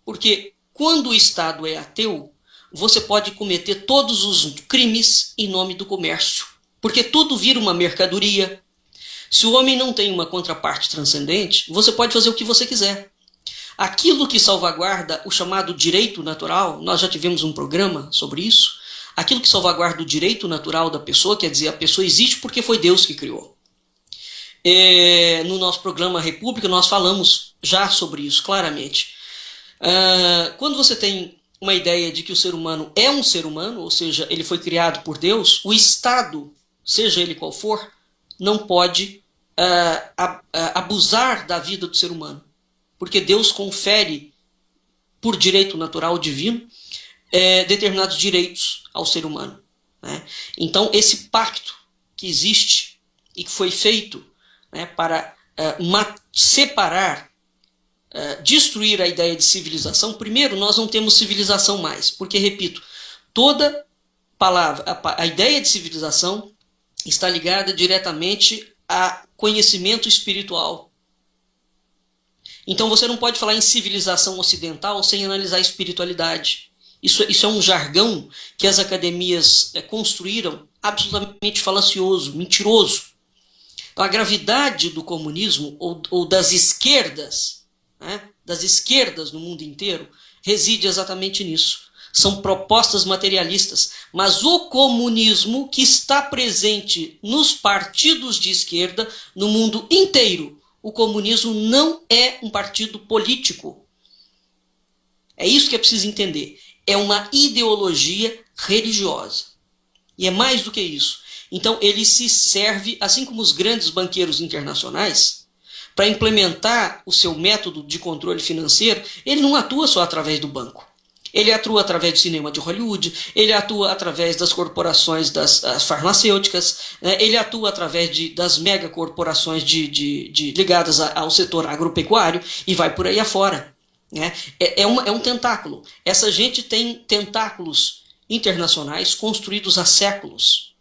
Porque quando o Estado é ateu, você pode cometer todos os crimes em nome do comércio. Porque tudo vira uma mercadoria. Se o homem não tem uma contraparte transcendente, você pode fazer o que você quiser. Aquilo que salvaguarda o chamado direito natural, nós já tivemos um programa sobre isso, aquilo que salvaguarda o direito natural da pessoa, quer dizer, a pessoa existe porque foi Deus que criou. No nosso programa República, nós falamos já sobre isso claramente. Quando você tem uma ideia de que o ser humano é um ser humano, ou seja, ele foi criado por Deus, o Estado, seja ele qual for, não pode abusar da vida do ser humano. Porque Deus confere, por direito natural divino, determinados direitos ao ser humano. Né? Então, esse pacto que existe e que foi feito, né, para separar, destruir a ideia de civilização, primeiro, nós não temos civilização mais. Porque, repito, toda palavra, a ideia de civilização está ligada diretamente a conhecimento espiritual. Então você não pode falar em civilização ocidental sem analisar a espiritualidade. Isso é um jargão que as academias construíram, absolutamente falacioso, mentiroso. Então, a gravidade do comunismo ou das esquerdas, né, das esquerdas no mundo inteiro, reside exatamente nisso. São propostas materialistas, mas o comunismo que está presente nos partidos de esquerda no mundo inteiro, o comunismo não é um partido político. É isso que é preciso entender. É uma ideologia religiosa. E é mais do que isso. Então ele se serve, assim como os grandes banqueiros internacionais, para implementar o seu método de controle financeiro, ele não atua só através do banco. Ele atua através do cinema de Hollywood, ele atua através das corporações das farmacêuticas, né? Ele atua através das megacorporações ligadas ao setor agropecuário e vai por aí afora. Né? É um tentáculo. Essa gente tem tentáculos internacionais construídos há séculos.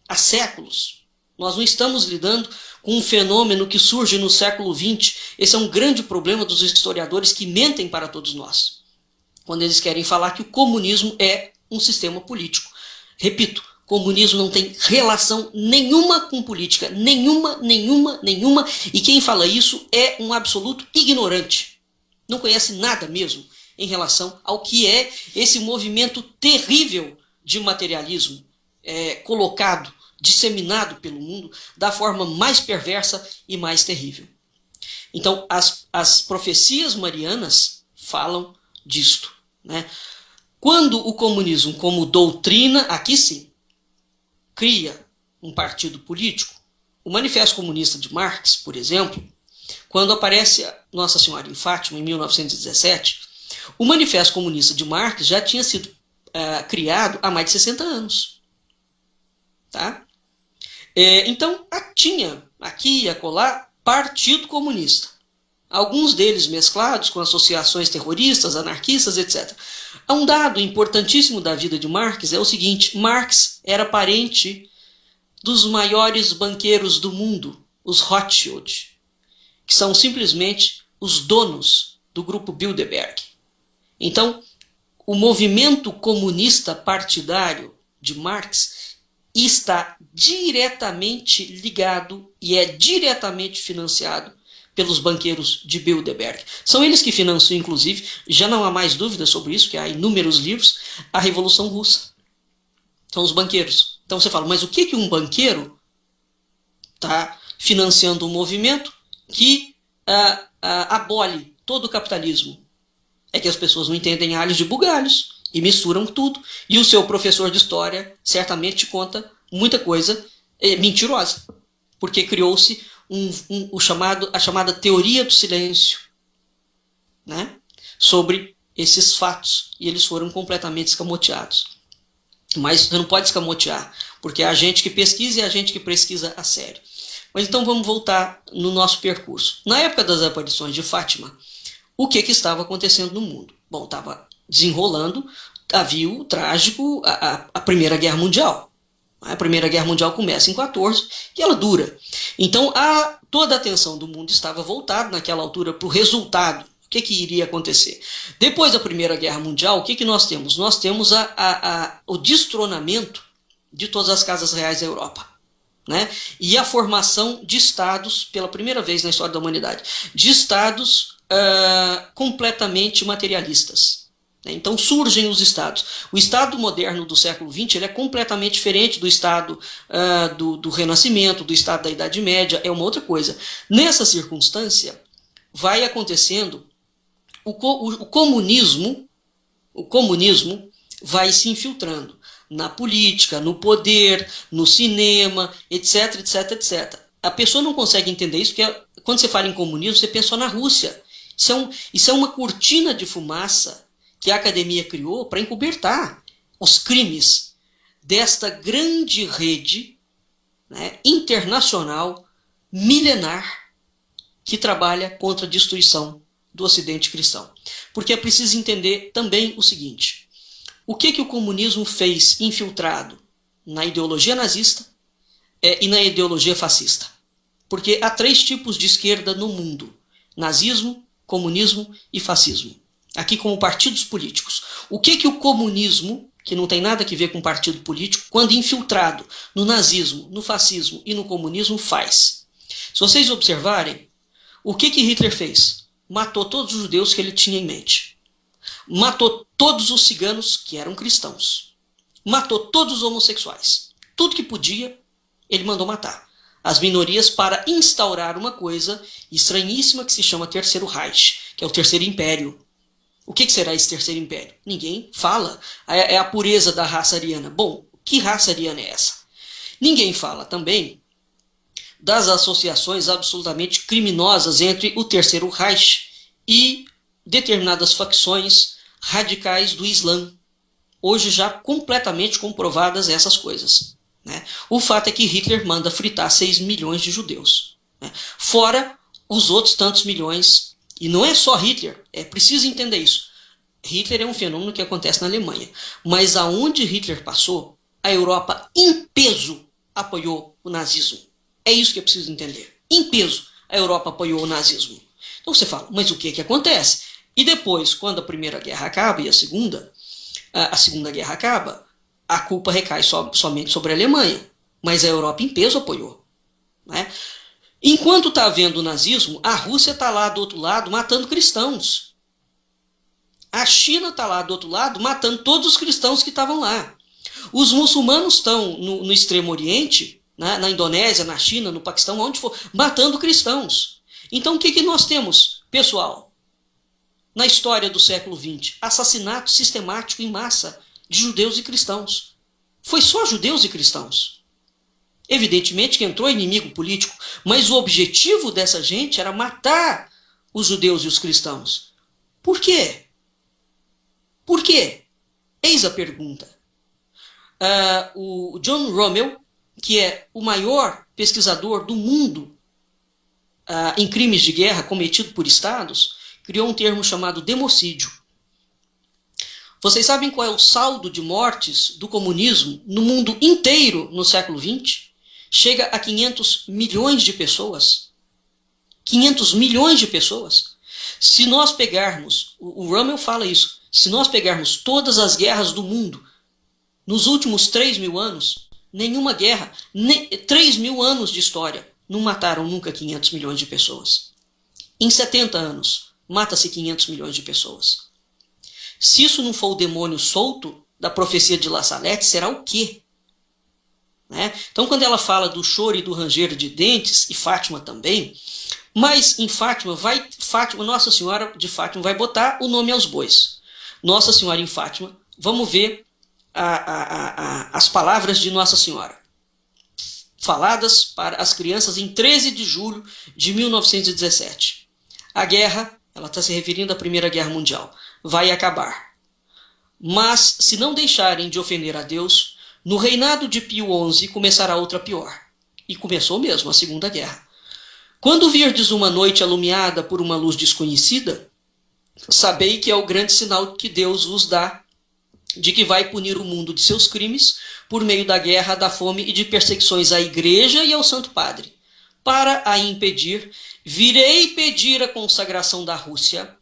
Há séculos. Nós não estamos lidando com um fenômeno que surge no século XX. Esse é um grande problema dos historiadores que mentem para todos nós, quando eles querem falar que o comunismo é um sistema político. Repito, comunismo não tem relação nenhuma com política. Nenhuma. E quem fala isso é um absoluto ignorante. Não conhece nada mesmo em relação ao que é esse movimento terrível de materialismo colocado, disseminado pelo mundo da forma mais perversa e mais terrível. Então, as profecias marianas falam disto. Né? Quando o comunismo, como doutrina, aqui sim, cria um partido político, o Manifesto Comunista de Marx, por exemplo, quando aparece Nossa Senhora em Fátima, em 1917, o Manifesto Comunista de Marx já tinha sido criado há mais de 60 anos. Tá? Então, tinha aqui e acolá Partido Comunista. Alguns deles mesclados com associações terroristas, anarquistas, etc. Um dado importantíssimo da vida de Marx é o seguinte: Marx era parente dos maiores banqueiros do mundo, os Rothschild, que são simplesmente os donos do grupo Bilderberg. Então, o movimento comunista partidário de Marx está diretamente ligado e é diretamente financiado pelos banqueiros de Bilderberg. São eles que financiam, inclusive, já não há mais dúvida sobre isso, que há inúmeros livros, a Revolução Russa. São os banqueiros. Então você fala, mas o que um banqueiro está financiando um movimento que abole todo o capitalismo? É que as pessoas não entendem alhos de bugalhos e misturam tudo. E o seu professor de história certamente conta muita coisa mentirosa, porque criou-se a chamada teoria do silêncio, né, sobre esses fatos, e eles foram completamente escamoteados. Mas você não pode escamotear, porque é a gente que pesquisa e a gente que pesquisa a sério. Mas então vamos voltar no nosso percurso. Na época das aparições de Fátima, o que estava acontecendo no mundo? Bom, estava desenrolando, havia o trágico, a Primeira Guerra Mundial. A Primeira Guerra Mundial começa em 14 e ela dura. Então toda a atenção do mundo estava voltada naquela altura para o resultado. O que iria acontecer? Depois da Primeira Guerra Mundial, o que nós temos? Nós temos o destronamento de todas as casas reais da Europa. Né? E a formação de estados, pela primeira vez na história da humanidade, de estados completamente materialistas. Então surgem os estados. O estado moderno do século XX ele é completamente diferente do estado do Renascimento, do estado da Idade Média, é uma outra coisa. Nessa circunstância, vai acontecendo o comunismo, o comunismo vai se infiltrando na política, no poder, no cinema, etc, etc, etc. A pessoa não consegue entender isso porque quando você fala em comunismo, você pensa na Rússia. Isso é uma cortina de fumaça que a academia criou para encobertar os crimes desta grande rede, né, internacional, milenar, que trabalha contra a destruição do Ocidente cristão. Porque é preciso entender também o seguinte: o que o comunismo fez infiltrado na ideologia nazista e na ideologia fascista? Porque há 3 tipos de esquerda no mundo: nazismo, comunismo e fascismo. Aqui como partidos políticos. O que o comunismo, que não tem nada a ver com partido político, quando infiltrado no nazismo, no fascismo e no comunismo, faz? Se vocês observarem, o que Hitler fez? Matou todos os judeus que ele tinha em mente. Matou todos os ciganos que eram cristãos. Matou todos os homossexuais. Tudo que podia, ele mandou matar. As minorias, para instaurar uma coisa estranhíssima que se chama Terceiro Reich, que é o Terceiro Império. O que será esse Terceiro Império? Ninguém fala. É a pureza da raça ariana. Bom, que raça ariana é essa? Ninguém fala também das associações absolutamente criminosas entre o Terceiro Reich e determinadas facções radicais do Islã. Hoje já completamente comprovadas essas coisas, né? O fato é que Hitler manda fritar 6 milhões de judeus, né? Fora os outros tantos milhões. E não é só Hitler, é preciso entender isso. Hitler é um fenômeno que acontece na Alemanha. Mas aonde Hitler passou, a Europa em peso apoiou o nazismo. É isso que é preciso entender. Em peso, a Europa apoiou o nazismo. Então você fala, mas o que acontece? E depois, quando a Primeira Guerra acaba e a Segunda Guerra acaba, a culpa recai somente sobre a Alemanha. Mas a Europa em peso apoiou, né? Enquanto está havendo o nazismo, a Rússia está lá do outro lado matando cristãos. A China está lá do outro lado matando todos os cristãos que estavam lá. Os muçulmanos estão no Extremo Oriente, né, na Indonésia, na China, no Paquistão, onde for, matando cristãos. Então o que nós temos, pessoal, na história do século XX? Assassinato sistemático em massa de judeus e cristãos. Foi só judeus e cristãos. Evidentemente que entrou inimigo político, mas o objetivo dessa gente era matar os judeus e os cristãos. Por quê? Por quê? Eis a pergunta. O John Rummel, que é o maior pesquisador do mundo em crimes de guerra cometidos por estados, criou um termo chamado democídio. Vocês sabem qual é o saldo de mortes do comunismo no mundo inteiro no século XX? Chega a 500 milhões de pessoas. 500 milhões de pessoas. Se nós pegarmos, o Rummel fala isso, se nós pegarmos todas as guerras do mundo, nos últimos 3.000 anos, nenhuma guerra, 3.000 anos de história, não mataram nunca 500 milhões de pessoas. Em 70 anos, mata-se 500 milhões de pessoas. Se isso não for o demônio solto da profecia de La Salette, será o quê? Né? Então, quando ela fala do choro e do ranger de dentes, e Fátima também, mas em Fátima, Nossa Senhora de Fátima vai botar o nome aos bois. Nossa Senhora em Fátima, vamos ver as palavras de Nossa Senhora, faladas para as crianças em 13 de julho de 1917. A guerra, ela está se referindo à Primeira Guerra Mundial, vai acabar. Mas, se não deixarem de ofender a Deus, no reinado de Pio XI começará outra pior. E começou mesmo a Segunda Guerra. Quando virdes uma noite alumiada por uma luz desconhecida, sabei que é o grande sinal que Deus vos dá de que vai punir o mundo de seus crimes por meio da guerra, da fome e de perseguições à Igreja e ao Santo Padre. Para a impedir, virei pedir a consagração da Rússia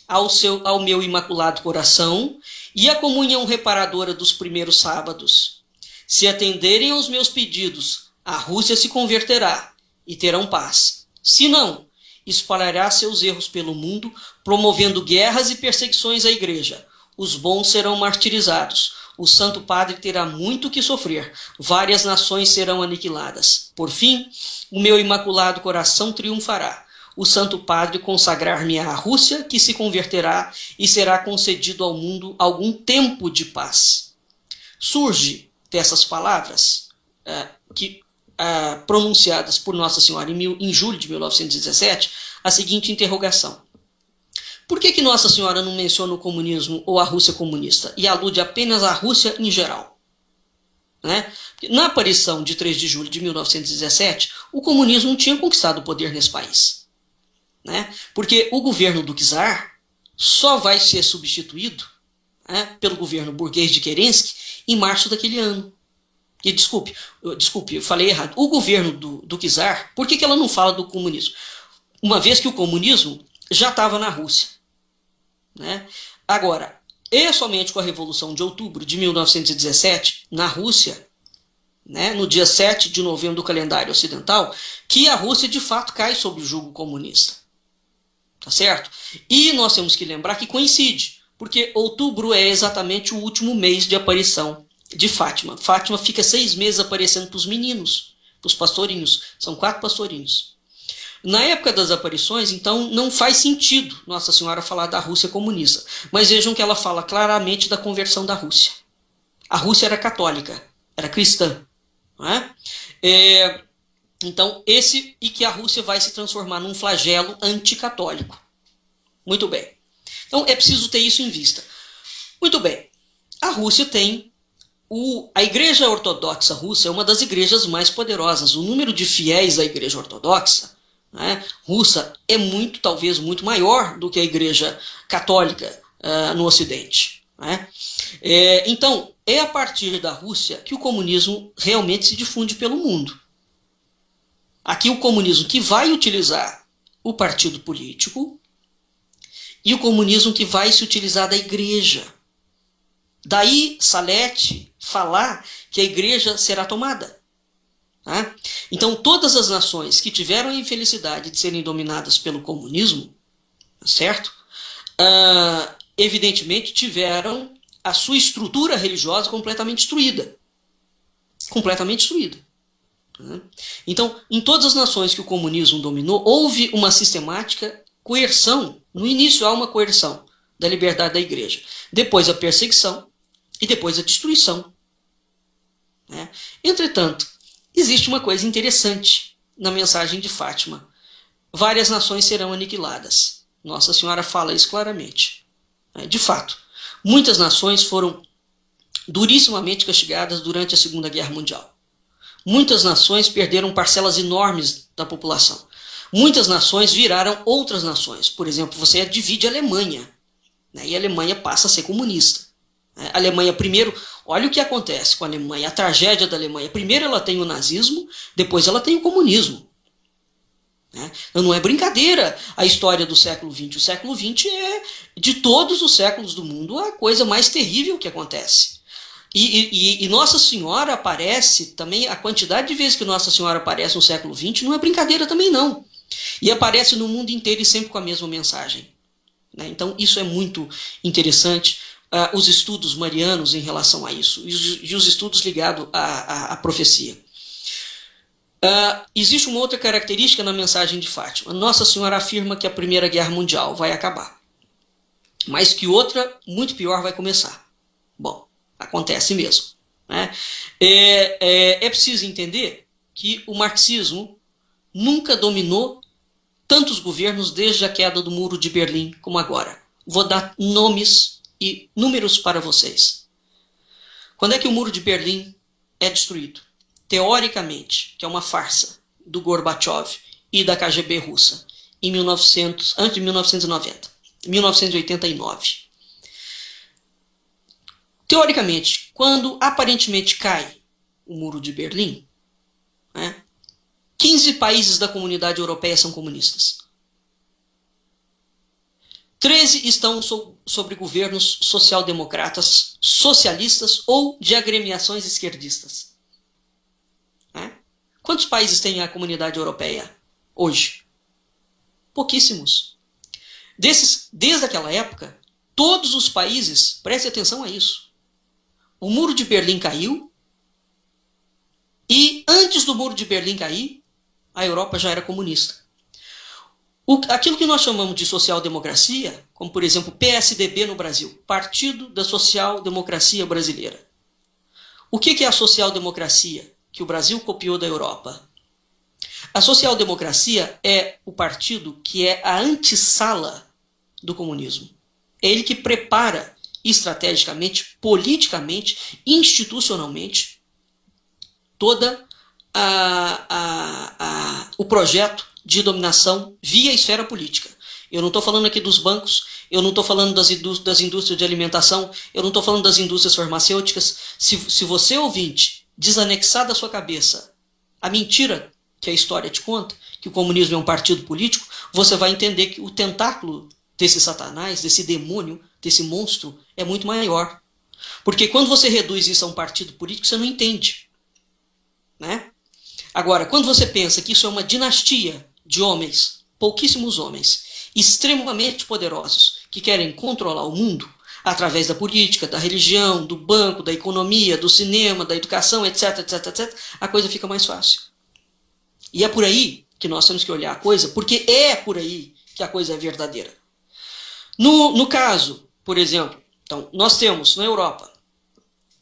ao meu imaculado coração e a comunhão reparadora dos primeiros sábados. Se atenderem aos meus pedidos, a Rússia se converterá e terão paz. Se não, espalhará seus erros pelo mundo, promovendo guerras e perseguições à Igreja. Os bons serão martirizados. O Santo Padre terá muito que sofrer. Várias nações serão aniquiladas. Por fim, o meu imaculado coração triunfará. o Santo Padre consagrar-me-á à Rússia, que se converterá e será concedido ao mundo algum tempo de paz. Surge dessas palavras pronunciadas por Nossa Senhora em julho de 1917 a seguinte interrogação: por que Nossa Senhora não menciona o comunismo ou a Rússia comunista e alude apenas à Rússia em geral? Né? Na aparição de 3 de julho de 1917, o comunismo tinha conquistado o poder nesse país. Né? Porque o governo do czar só vai ser substituído, né, pelo governo burguês de Kerensky em março daquele ano. E desculpe, eu falei errado. O governo do czar, por que ela não fala do comunismo? Uma vez que o comunismo já estava na Rússia. Né? Agora, é somente com a Revolução de Outubro de 1917, na Rússia, né, no dia 7 de novembro do calendário ocidental, que a Rússia de fato cai sob o jugo comunista. Tá certo? E nós temos que lembrar que coincide, porque outubro é exatamente o último mês de aparição de Fátima. Fátima fica 6 meses aparecendo para os meninos, para os pastorinhos. São 4 pastorinhos. Na época das aparições, então, não faz sentido Nossa Senhora falar da Rússia comunista. Mas vejam que ela fala claramente da conversão da Rússia. A Rússia era católica, era cristã. Não é? Então, e que a Rússia vai se transformar num flagelo anticatólico. Muito bem. Então, é preciso ter isso em vista. Muito bem. A Rússia tem a Igreja Ortodoxa Russa é uma das igrejas mais poderosas. O número de fiéis da Igreja Ortodoxa, né, russa é talvez muito maior do que a Igreja Católica no Ocidente. Né? Então, é a partir da Rússia que o comunismo realmente se difunde pelo mundo. Aqui o comunismo que vai utilizar o partido político e o comunismo que vai se utilizar da igreja. Daí Salete falar que a igreja será tomada. Tá? Então todas as nações que tiveram a infelicidade de serem dominadas pelo comunismo, certo? Evidentemente tiveram a sua estrutura religiosa completamente destruída. Completamente destruída. Então, em todas as nações que o comunismo dominou, houve uma sistemática coerção. No início há uma coerção da liberdade da igreja. Depois a perseguição e depois a destruição. Entretanto, existe uma coisa interessante na mensagem de Fátima. Várias nações serão aniquiladas. Nossa Senhora fala isso claramente. De fato, muitas nações foram durissimamente castigadas durante a Segunda Guerra Mundial. Muitas nações perderam parcelas enormes da população. Muitas nações viraram outras nações. Por exemplo, você divide a Alemanha, né, e a Alemanha passa a ser comunista. A Alemanha primeiro, olha o que acontece com a Alemanha, a tragédia da Alemanha. Primeiro ela tem o nazismo, depois ela tem o comunismo. Não é brincadeira a história do século XX. O século XX é, de todos os séculos do mundo, a coisa mais terrível que acontece. E Nossa Senhora aparece também, a quantidade de vezes que Nossa Senhora aparece no século XX não é brincadeira também não. E aparece no mundo inteiro e sempre com a mesma mensagem. Então isso é muito interessante, os estudos marianos em relação a isso, e os estudos ligados à profecia. Existe uma outra característica na mensagem de Fátima. Nossa Senhora afirma que a Primeira Guerra Mundial vai acabar, mas que outra muito pior vai começar. Bom, acontece mesmo. Né? É preciso entender que o marxismo nunca dominou tantos governos desde a queda do Muro de Berlim como agora. Vou dar nomes e números para vocês. Quando é que o Muro de Berlim é destruído? Teoricamente, que é uma farsa do Gorbachev e da KGB russa, antes de 1990, 1989. Teoricamente, quando aparentemente cai o Muro de Berlim, 15 países da comunidade europeia são comunistas. 13 estão sobre governos social-democratas, socialistas ou de agremiações esquerdistas. Quantos países tem a comunidade europeia hoje? Pouquíssimos. Desde aquela época, todos os países, preste atenção a isso, o Muro de Berlim caiu e antes do Muro de Berlim cair, a Europa já era comunista. Aquilo que nós chamamos de social-democracia, como por exemplo PSDB no Brasil, Partido da Social-Democracia Brasileira. O que é a social-democracia que o Brasil copiou da Europa? A social-democracia é o partido que é a antessala do comunismo. É ele que prepara estrategicamente, politicamente, institucionalmente, toda o projeto de dominação via esfera política. Eu não estou falando aqui dos bancos, eu não estou falando das indústrias de alimentação, eu não estou falando das indústrias farmacêuticas. Se você, ouvinte, desanexar da sua cabeça a mentira que a história te conta, que o comunismo é um partido político, você vai entender que o tentáculo desse satanás, desse demônio, desse monstro, é muito maior. Porque quando você reduz isso a um partido político, você não entende. Né? Agora, quando você pensa que isso é uma dinastia de homens, pouquíssimos homens, extremamente poderosos, que querem controlar o mundo através da política, da religião, do banco, da economia, do cinema, da educação, etc, etc, etc, a coisa fica mais fácil. E é por aí que nós temos que olhar a coisa, porque é por aí que a coisa é verdadeira. No caso, por exemplo, então, nós temos na Europa,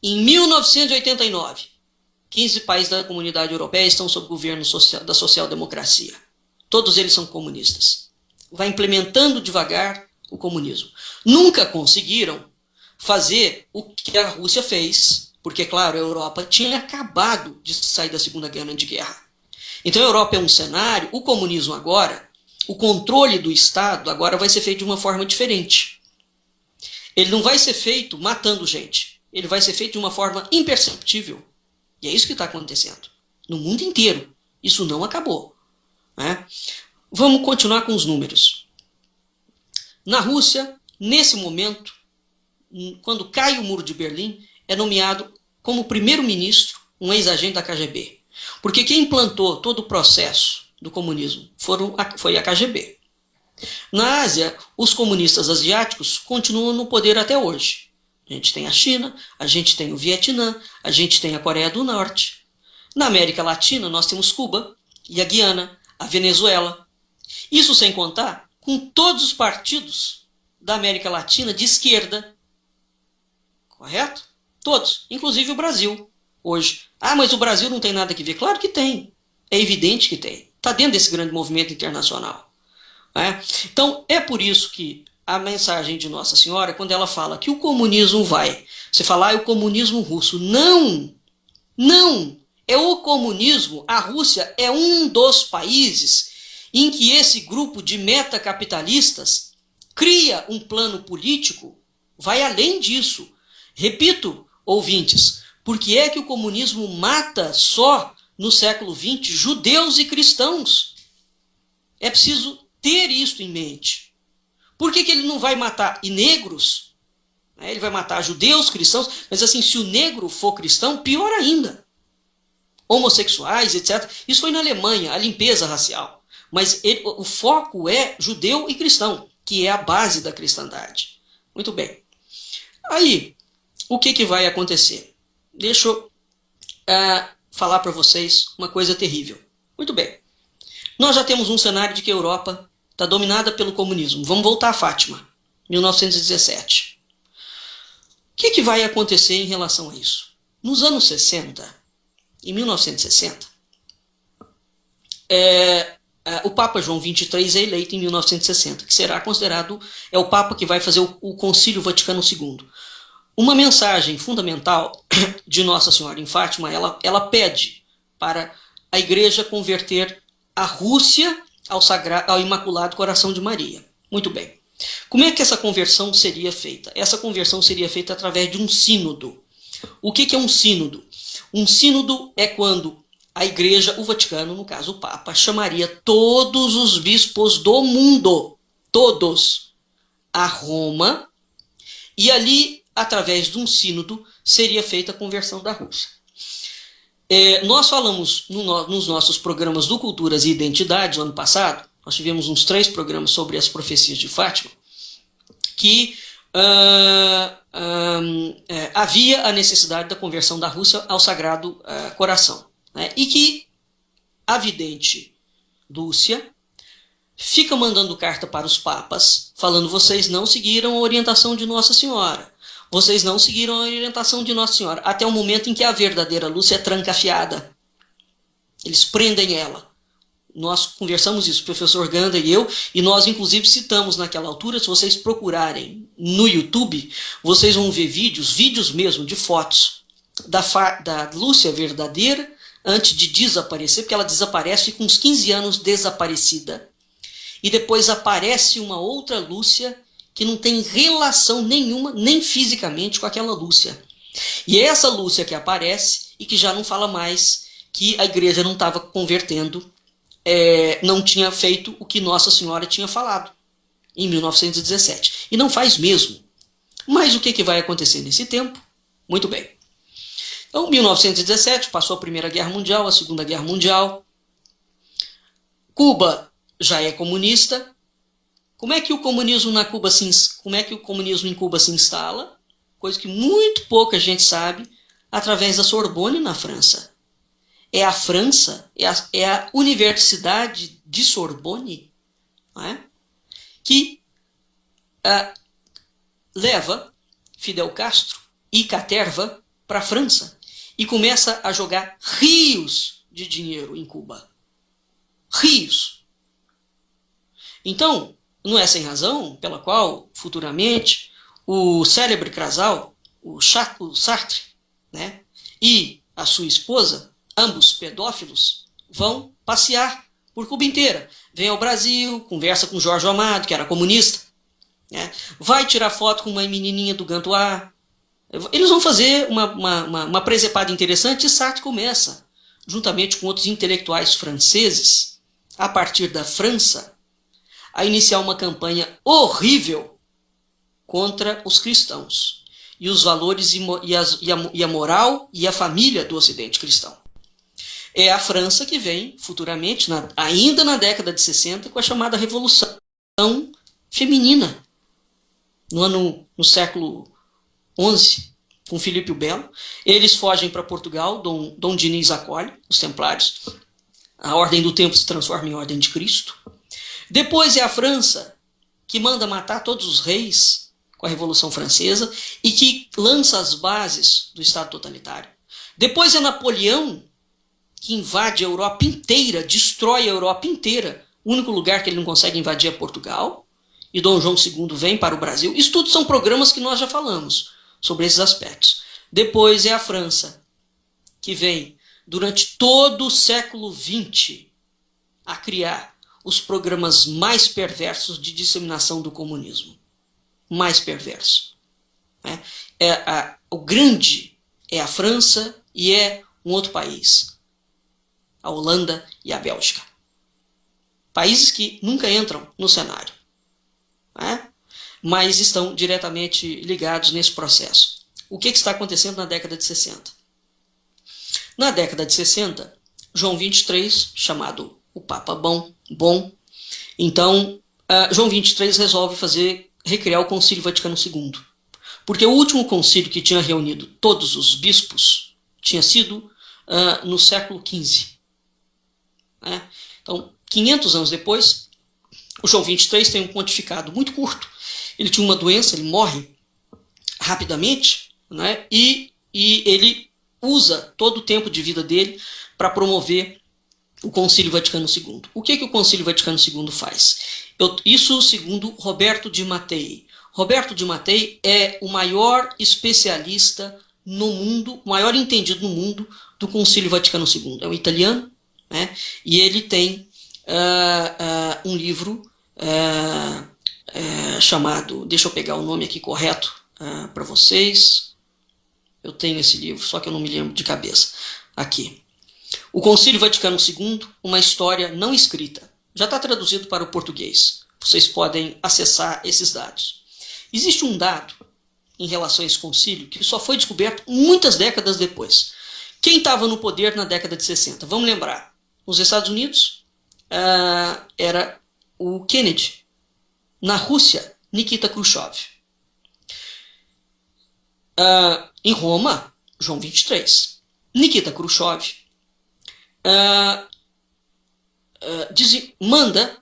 em 1989, 15 países da comunidade europeia estão sob o governo da social-democracia. Todos eles são comunistas. Vai implementando devagar o comunismo. Nunca conseguiram fazer o que a Rússia fez, porque, claro, a Europa tinha acabado de sair da Segunda Grande Guerra. Então a Europa é um cenário, o comunismo agora, o controle do Estado agora vai ser feito de uma forma diferente. Ele não vai ser feito matando gente, ele vai ser feito de uma forma imperceptível. E é isso que está acontecendo. No mundo inteiro. Isso não acabou. Né? Vamos continuar com os números. Na Rússia, nesse momento, quando cai o Muro de Berlim, é nomeado como primeiro-ministro um ex-agente da KGB. Porque quem implantou todo o processo do comunismo foi a KGB. Na Ásia, os comunistas asiáticos continuam no poder até hoje. A gente tem a China, a gente tem o Vietnã, a gente tem a Coreia do Norte. Na América Latina, nós temos Cuba e a Guiana, a Venezuela. Isso sem contar com todos os partidos da América Latina de esquerda. Correto? Todos, inclusive o Brasil, hoje. Ah, mas o Brasil não tem nada a ver. Claro que tem. É evidente que tem. Está dentro desse grande movimento internacional. Né? Então, é por isso que a mensagem de Nossa Senhora, quando ela fala que o comunismo vai, você fala, é o comunismo russo. Não! Não! É o comunismo, a Rússia é um dos países em que esse grupo de metacapitalistas cria um plano político, vai além disso. Repito, ouvintes, por que é que o comunismo mata só no século XX judeus e cristãos? É preciso ter isso em mente. Por que ele não vai matar e negros? Ele vai matar judeus, cristãos, mas assim, se o negro for cristão, pior ainda. Homossexuais, etc. Isso foi na Alemanha, a limpeza racial. Mas o foco é judeu e cristão, que é a base da cristandade. Muito bem. Aí, o que vai acontecer? Deixa eu falar para vocês uma coisa terrível. Muito bem. Nós já temos um cenário de que a Europa está dominada pelo comunismo. Vamos voltar a Fátima, 1917. O que vai acontecer em relação a isso? Nos anos 60, em 1960, o Papa João XXIII é eleito em 1960, que será considerado o Papa que vai fazer o Concílio Vaticano II. Uma mensagem fundamental de Nossa Senhora em Fátima, ela pede para a Igreja converter a Rússia ao Imaculado Coração de Maria. Muito bem. Como é que essa conversão seria feita? Essa conversão seria feita através de um sínodo. O que é um sínodo? Um sínodo é quando a Igreja, o Vaticano, no caso o Papa, chamaria todos os bispos do mundo, todos, a Roma, e ali, através de um sínodo, seria feita a conversão da Rússia. Nós falamos nos nossos programas do Culturas e Identidades, no ano passado, nós tivemos uns 3 programas sobre as profecias de Fátima, que havia a necessidade da conversão da Rússia ao Sagrado Coração. Né? E que a vidente Lúcia fica mandando carta para os papas, falando: vocês não seguiram a orientação de Nossa Senhora. Vocês não seguiram a orientação de Nossa Senhora. Até o momento em que a verdadeira Lúcia é trancafiada. Eles prendem ela. Nós conversamos isso, o professor Ganda e eu, e nós inclusive citamos naquela altura. Se vocês procurarem no YouTube, vocês vão ver vídeos mesmo, de fotos da Lúcia verdadeira, antes de desaparecer, porque ela desaparece, fica uns 15 anos desaparecida. E depois aparece uma outra Lúcia que não tem relação nenhuma, nem fisicamente, com aquela Lúcia. E é essa Lúcia que aparece e que já não fala mais que a igreja não estava convertendo, não tinha feito o que Nossa Senhora tinha falado em 1917. E não faz mesmo. Mas o que vai acontecer nesse tempo? Muito bem. Então, 1917, passou a Primeira Guerra Mundial, a Segunda Guerra Mundial. Cuba já é comunista. Como é que o comunismo em Cuba se instala? Coisa que muito pouca gente sabe, através da Sorbonne na França. É a França, é a Universidade de Sorbonne, não é? Que leva Fidel Castro e Caterva para a França e começa a jogar rios de dinheiro em Cuba. Rios. Então, não é sem razão pela qual, futuramente, o célebre casal, o Sartre, né, e a sua esposa, ambos pedófilos, vão passear por Cuba inteira. Vem ao Brasil, conversa com Jorge Amado, que era comunista, né, vai tirar foto com uma menininha do Gantois. Eles vão fazer uma presepada interessante e Sartre começa, juntamente com outros intelectuais franceses, a partir da França, a iniciar uma campanha horrível contra os cristãos e os valores e a moral e a família do Ocidente cristão. É a França que vem, futuramente, ainda na década de 60, com a chamada Revolução Feminina, no século XI, com Filipe o Belo. Eles fogem para Portugal, Dom Diniz acolhe os templários, a Ordem do Tempo se transforma em Ordem de Cristo. Depois é a França que manda matar todos os reis com a Revolução Francesa e que lança as bases do Estado totalitário. Depois é Napoleão que invade a Europa inteira, destrói a Europa inteira. O único lugar que ele não consegue invadir é Portugal. E Dom João II vem para o Brasil. Isso tudo são programas que nós já falamos sobre esses aspectos. Depois é a França que vem, durante todo o século XX, a criar os programas mais perversos de disseminação do comunismo. Mais perverso. Né? O grande é a França e é um outro país. A Holanda e a Bélgica. Países que nunca entram no cenário. Né? Mas estão diretamente ligados nesse processo. O que está acontecendo na década de 60? Na década de 60, João XXIII, chamado o Papa Bom, então João XXIII resolve recriar o Concílio Vaticano II. Porque o último concílio que tinha reunido todos os bispos tinha sido no século XV. Né? Então, 500 anos depois, o João XXIII tem um pontificado muito curto. Ele tinha uma doença, ele morre rapidamente, né? E ele usa todo o tempo de vida dele para promover o Concílio Vaticano II. O que o Concílio Vaticano II faz? Isso segundo Roberto de Mattei. Roberto de Mattei é o maior especialista no mundo, o maior entendido no mundo do Concílio Vaticano II. É um italiano, né? E ele tem um livro chamado, deixa eu pegar o nome aqui correto para vocês. Eu tenho esse livro, só que eu não me lembro de cabeça. Aqui. O Concílio Vaticano II, uma história não escrita. Já está traduzido para o português. Vocês podem acessar esses dados. Existe um dado em relação a esse concílio que só foi descoberto muitas décadas depois. Quem estava no poder na década de 60? Vamos lembrar. Nos Estados Unidos era o Kennedy. Na Rússia, Nikita Khrushchev. Em Roma, João XXIII. Nikita Khrushchev manda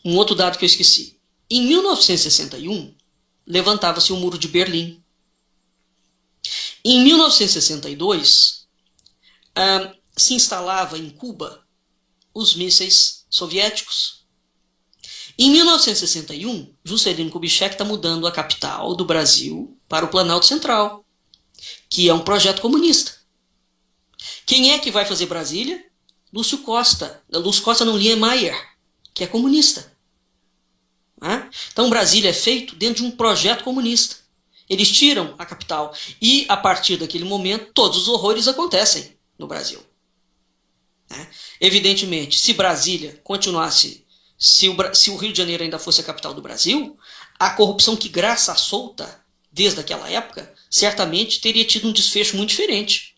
Um outro dado que eu esqueci. Em 1961, levantava-se o Muro de Berlim. Em 1962, se instalava em Cuba os mísseis soviéticos. Em 1961, Juscelino Kubitschek está mudando a capital do Brasil para o Planalto Central, que é um projeto comunista. Quem é que vai fazer Brasília? Lúcio Costa. Lúcio Costa não, Niemeyer, que é comunista. Então Brasília é feito dentro de um projeto comunista. Eles tiram a capital e, a partir daquele momento, todos os horrores acontecem no Brasil. Evidentemente, se Brasília continuasse, se o Rio de Janeiro ainda fosse a capital do Brasil, a corrupção que graça solta desde aquela época, certamente teria tido um desfecho muito diferente.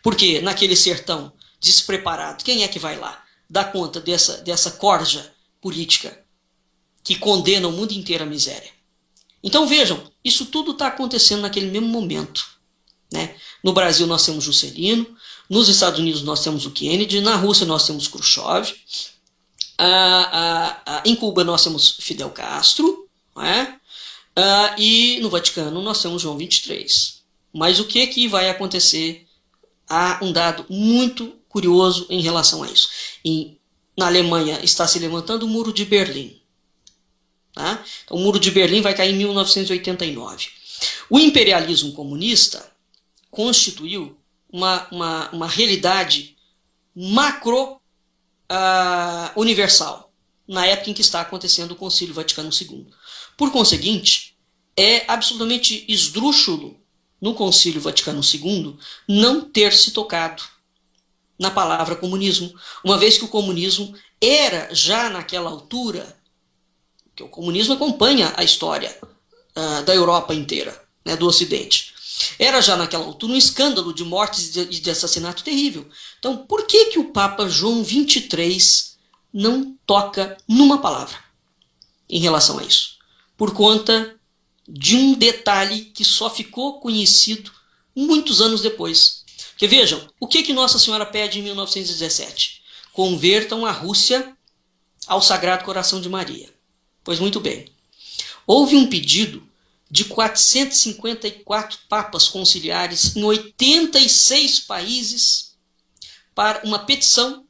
Porque naquele sertão despreparado, quem é que vai lá dar conta dessa corja política que condena o mundo inteiro à miséria? Então vejam, isso tudo está acontecendo naquele mesmo momento. No Brasil nós temos Juscelino, nos Estados Unidos nós temos o Kennedy, na Rússia nós temos Khrushchev, em Cuba nós temos Fidel Castro, e no Vaticano nós temos João 23. Mas o que vai acontecer? Há um dado muito curioso em relação a isso. Na Alemanha está se levantando o Muro de Berlim. Então, o Muro de Berlim vai cair em 1989. O imperialismo comunista constituiu uma realidade macro universal na época em que está acontecendo o Concílio Vaticano II. Por conseguinte, é absolutamente esdrúxulo no Concílio Vaticano II não ter se tocado na palavra comunismo, uma vez que o comunismo era já naquela altura, que o comunismo acompanha a história da Europa inteira, do Ocidente. Era já naquela altura um escândalo de mortes e de assassinato terrível. Então, por que o Papa João XXIII não toca numa palavra em relação a isso? Por conta de um detalhe que só ficou conhecido muitos anos depois. Porque vejam, o que Nossa Senhora pede em 1917? Convertam a Rússia ao Sagrado Coração de Maria. Pois muito bem, houve um pedido de 454 papas conciliares em 86 países para uma petição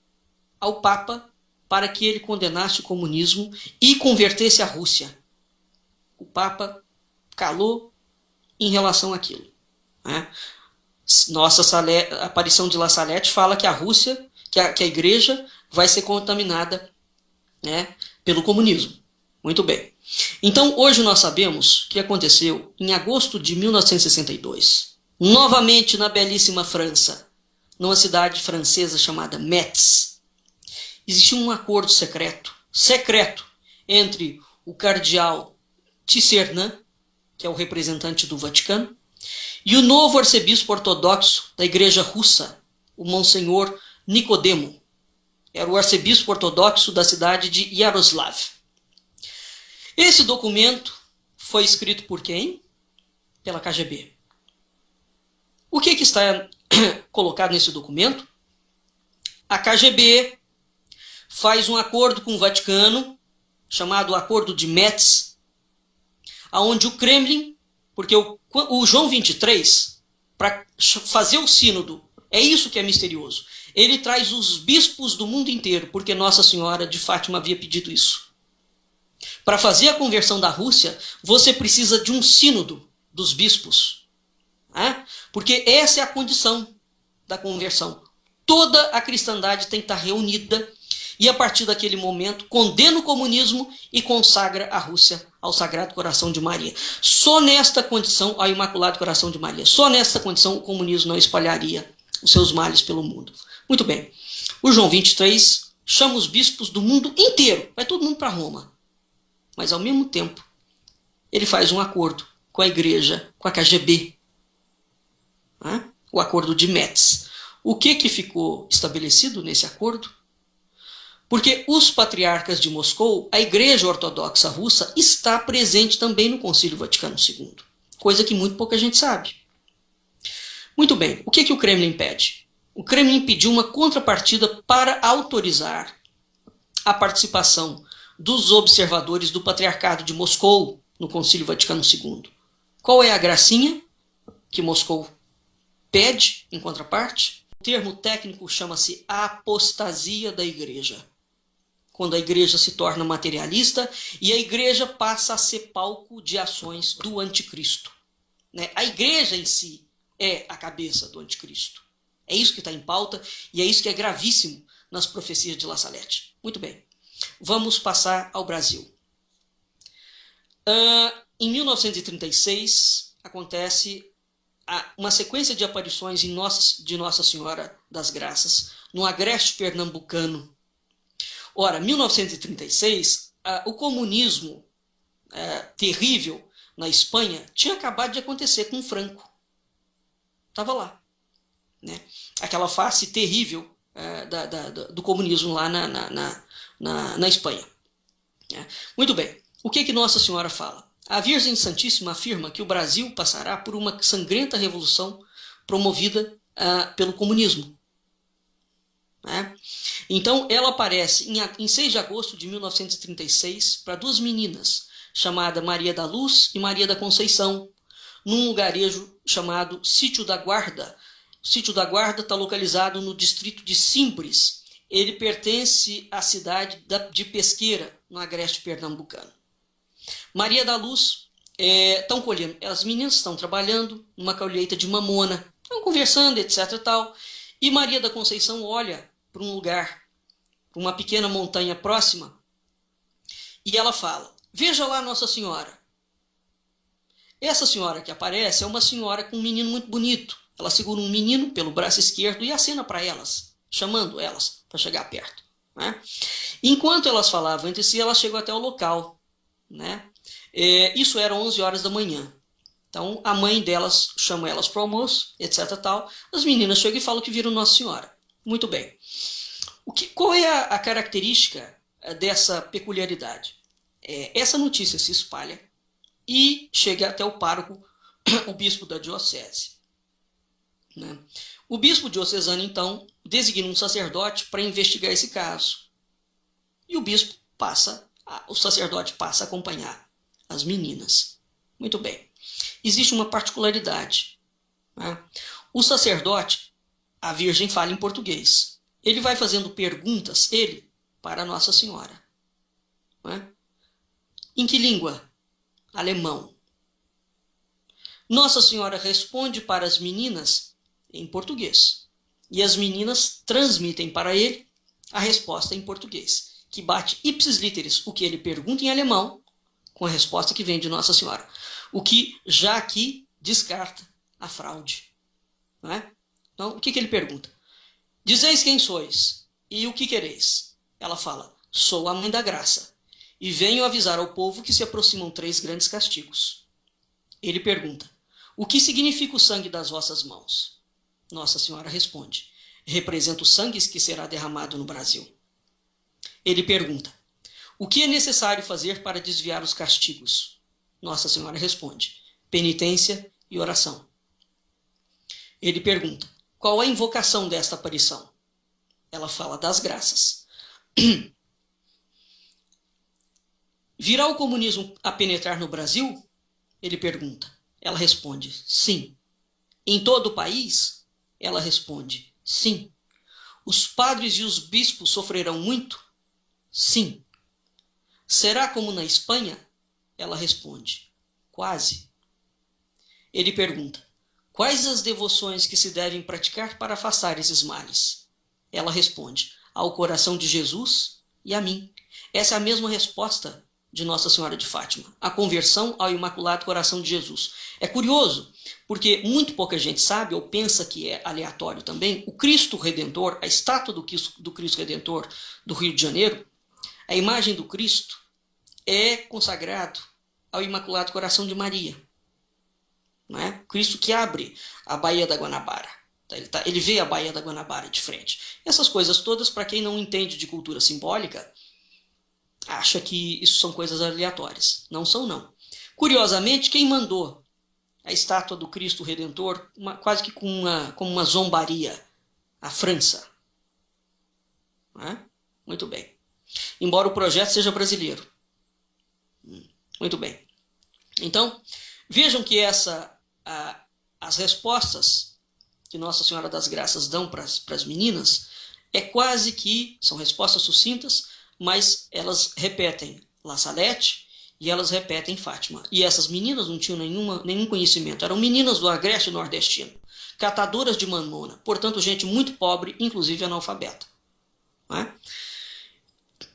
ao Papa para que ele condenasse o comunismo e convertesse a Rússia. O Papa calou em relação àquilo. A aparição de La Salette fala que a Rússia, que a igreja vai ser contaminada pelo comunismo. Muito bem. Então, hoje nós sabemos que aconteceu em agosto de 1962, novamente na belíssima França, numa cidade francesa chamada Metz. Existia um acordo secreto, entre o cardeal Tissernin, que é o representante do Vaticano, e o novo arcebispo ortodoxo da igreja russa, o Monsenhor Nicodemo. Era o arcebispo ortodoxo da cidade de Yaroslav. Esse documento foi escrito por quem? Pela KGB. O que está colocado nesse documento? A KGB faz um acordo com o Vaticano, chamado Acordo de Metz, onde o Kremlin, porque o João 23, para fazer o sínodo, é isso que é misterioso, ele traz os bispos do mundo inteiro, porque Nossa Senhora de Fátima havia pedido isso. Para fazer a conversão da Rússia, você precisa de um sínodo dos bispos. Porque essa é a condição da conversão. Toda a cristandade tem que estar reunida e, a partir daquele momento, condena o comunismo e consagra a Rússia ao Sagrado Coração de Maria. Só nesta condição, ao Imaculado Coração de Maria, só nesta condição o comunismo não espalharia os seus males pelo mundo. Muito bem. O João 23 chama os bispos do mundo inteiro. Vai todo mundo para Roma. Mas, ao mesmo tempo, ele faz um acordo com a igreja, com a KGB. O acordo de Metz. O que ficou estabelecido nesse acordo? Porque os patriarcas de Moscou, a igreja ortodoxa russa, está presente também no Concílio Vaticano II. Coisa que muito pouca gente sabe. Muito bem, o que o Kremlin pede? o Kremlin pediu uma contrapartida para autorizar a participação dos observadores do Patriarcado de Moscou no Concílio Vaticano II. Qual é a gracinha que Moscou pede em contraparte? O termo técnico chama-se apostasia da Igreja. Quando a Igreja se torna materialista e a Igreja passa a ser palco de ações do anticristo. A Igreja em si é a cabeça do anticristo. É isso que está em pauta e é isso que é gravíssimo nas profecias de La Salette. Muito bem, vamos passar ao Brasil. Em 1936, acontece uma sequência de aparições de Nossa Senhora das Graças no agreste pernambucano. Ora, 1936, o comunismo terrível na Espanha tinha acabado de acontecer com Franco. Estava lá. Aquela face terrível do comunismo lá na Espanha. Muito bem. O que Nossa Senhora fala? A Virgem Santíssima afirma que o Brasil passará por uma sangrenta revolução promovida pelo comunismo. Então, ela aparece em 6 de agosto de 1936 para 2 meninas, chamadas Maria da Luz e Maria da Conceição, num lugarejo chamado Sítio da Guarda. O Sítio da Guarda está localizado no distrito de Simpres. Ele pertence à cidade de Pesqueira, no agreste pernambucano. Maria da Luz estão colhendo, as meninas estão trabalhando numa colheita de mamona, estão conversando, etc. E Maria da Conceição olha para um lugar, para uma pequena montanha próxima, e ela fala: veja lá Nossa Senhora. Essa senhora que aparece é uma senhora com um menino muito bonito. Ela segura um menino pelo braço esquerdo e acena para elas, chamando elas para chegar perto. Enquanto elas falavam entre si, ela chegou até o local. Isso era 11 horas da manhã. Então a mãe delas chama elas para o almoço, etc. As meninas chegam e falam que viram Nossa Senhora. Muito bem. Qual é a característica dessa peculiaridade? Essa notícia se espalha e chega até o pároco, o bispo da diocese. O bispo diocesano, então, designa um sacerdote para investigar esse caso. E o sacerdote passa a acompanhar as meninas. Muito bem. Existe uma particularidade. O sacerdote, a Virgem fala em português. Ele vai fazendo perguntas, para Nossa Senhora. Em que língua? Alemão. Nossa Senhora responde para as meninas em português. E as meninas transmitem para ele a resposta em português, que bate ipsis literis o que ele pergunta em alemão com a resposta que vem de Nossa Senhora. O que já aqui descarta a fraude. Então, o que ele pergunta? Dizeis quem sois e o que quereis? Ela fala: sou a mãe da graça e venho avisar ao povo que se aproximam 3 grandes castigos. Ele pergunta: o que significa o sangue das vossas mãos? Nossa Senhora responde: representa o sangue que será derramado no Brasil. Ele pergunta: o que é necessário fazer para desviar os castigos? Nossa Senhora responde: penitência e oração. Ele pergunta: qual a invocação desta aparição? Ela fala das graças. Virá o comunismo a penetrar no Brasil? Ele pergunta. Ela responde: sim. Em todo o país? Ela responde: sim. Os padres e os bispos sofrerão muito? Sim. Será como na Espanha? Ela responde: quase. Ele pergunta: quais as devoções que se devem praticar para afastar esses males? Ela responde: ao coração de Jesus e a mim. Essa é a mesma resposta de Nossa Senhora de Fátima, a conversão ao Imaculado Coração de Jesus. É curioso, porque muito pouca gente sabe, ou pensa que é aleatório também, o Cristo Redentor, a estátua do Cristo Redentor do Rio de Janeiro, a imagem do Cristo é consagrado ao Imaculado Coração de Maria. Cristo que abre a Baía da Guanabara. Ele vê a Baía da Guanabara de frente. Essas coisas todas, para quem não entende de cultura simbólica, acha que isso são coisas aleatórias. Não são, não. Curiosamente, quem mandou a estátua do Cristo Redentor, quase que como uma zombaria, a França. Né? Muito bem. Embora o projeto seja brasileiro. Muito bem. Então, vejam que as respostas que Nossa Senhora das Graças dão para as meninas são respostas sucintas, mas elas repetem La Salette e elas repetem Fátima. E essas meninas não tinham nenhum conhecimento, eram meninas do agreste nordestino, catadoras de mamona, portanto gente muito pobre, inclusive analfabeta. Né?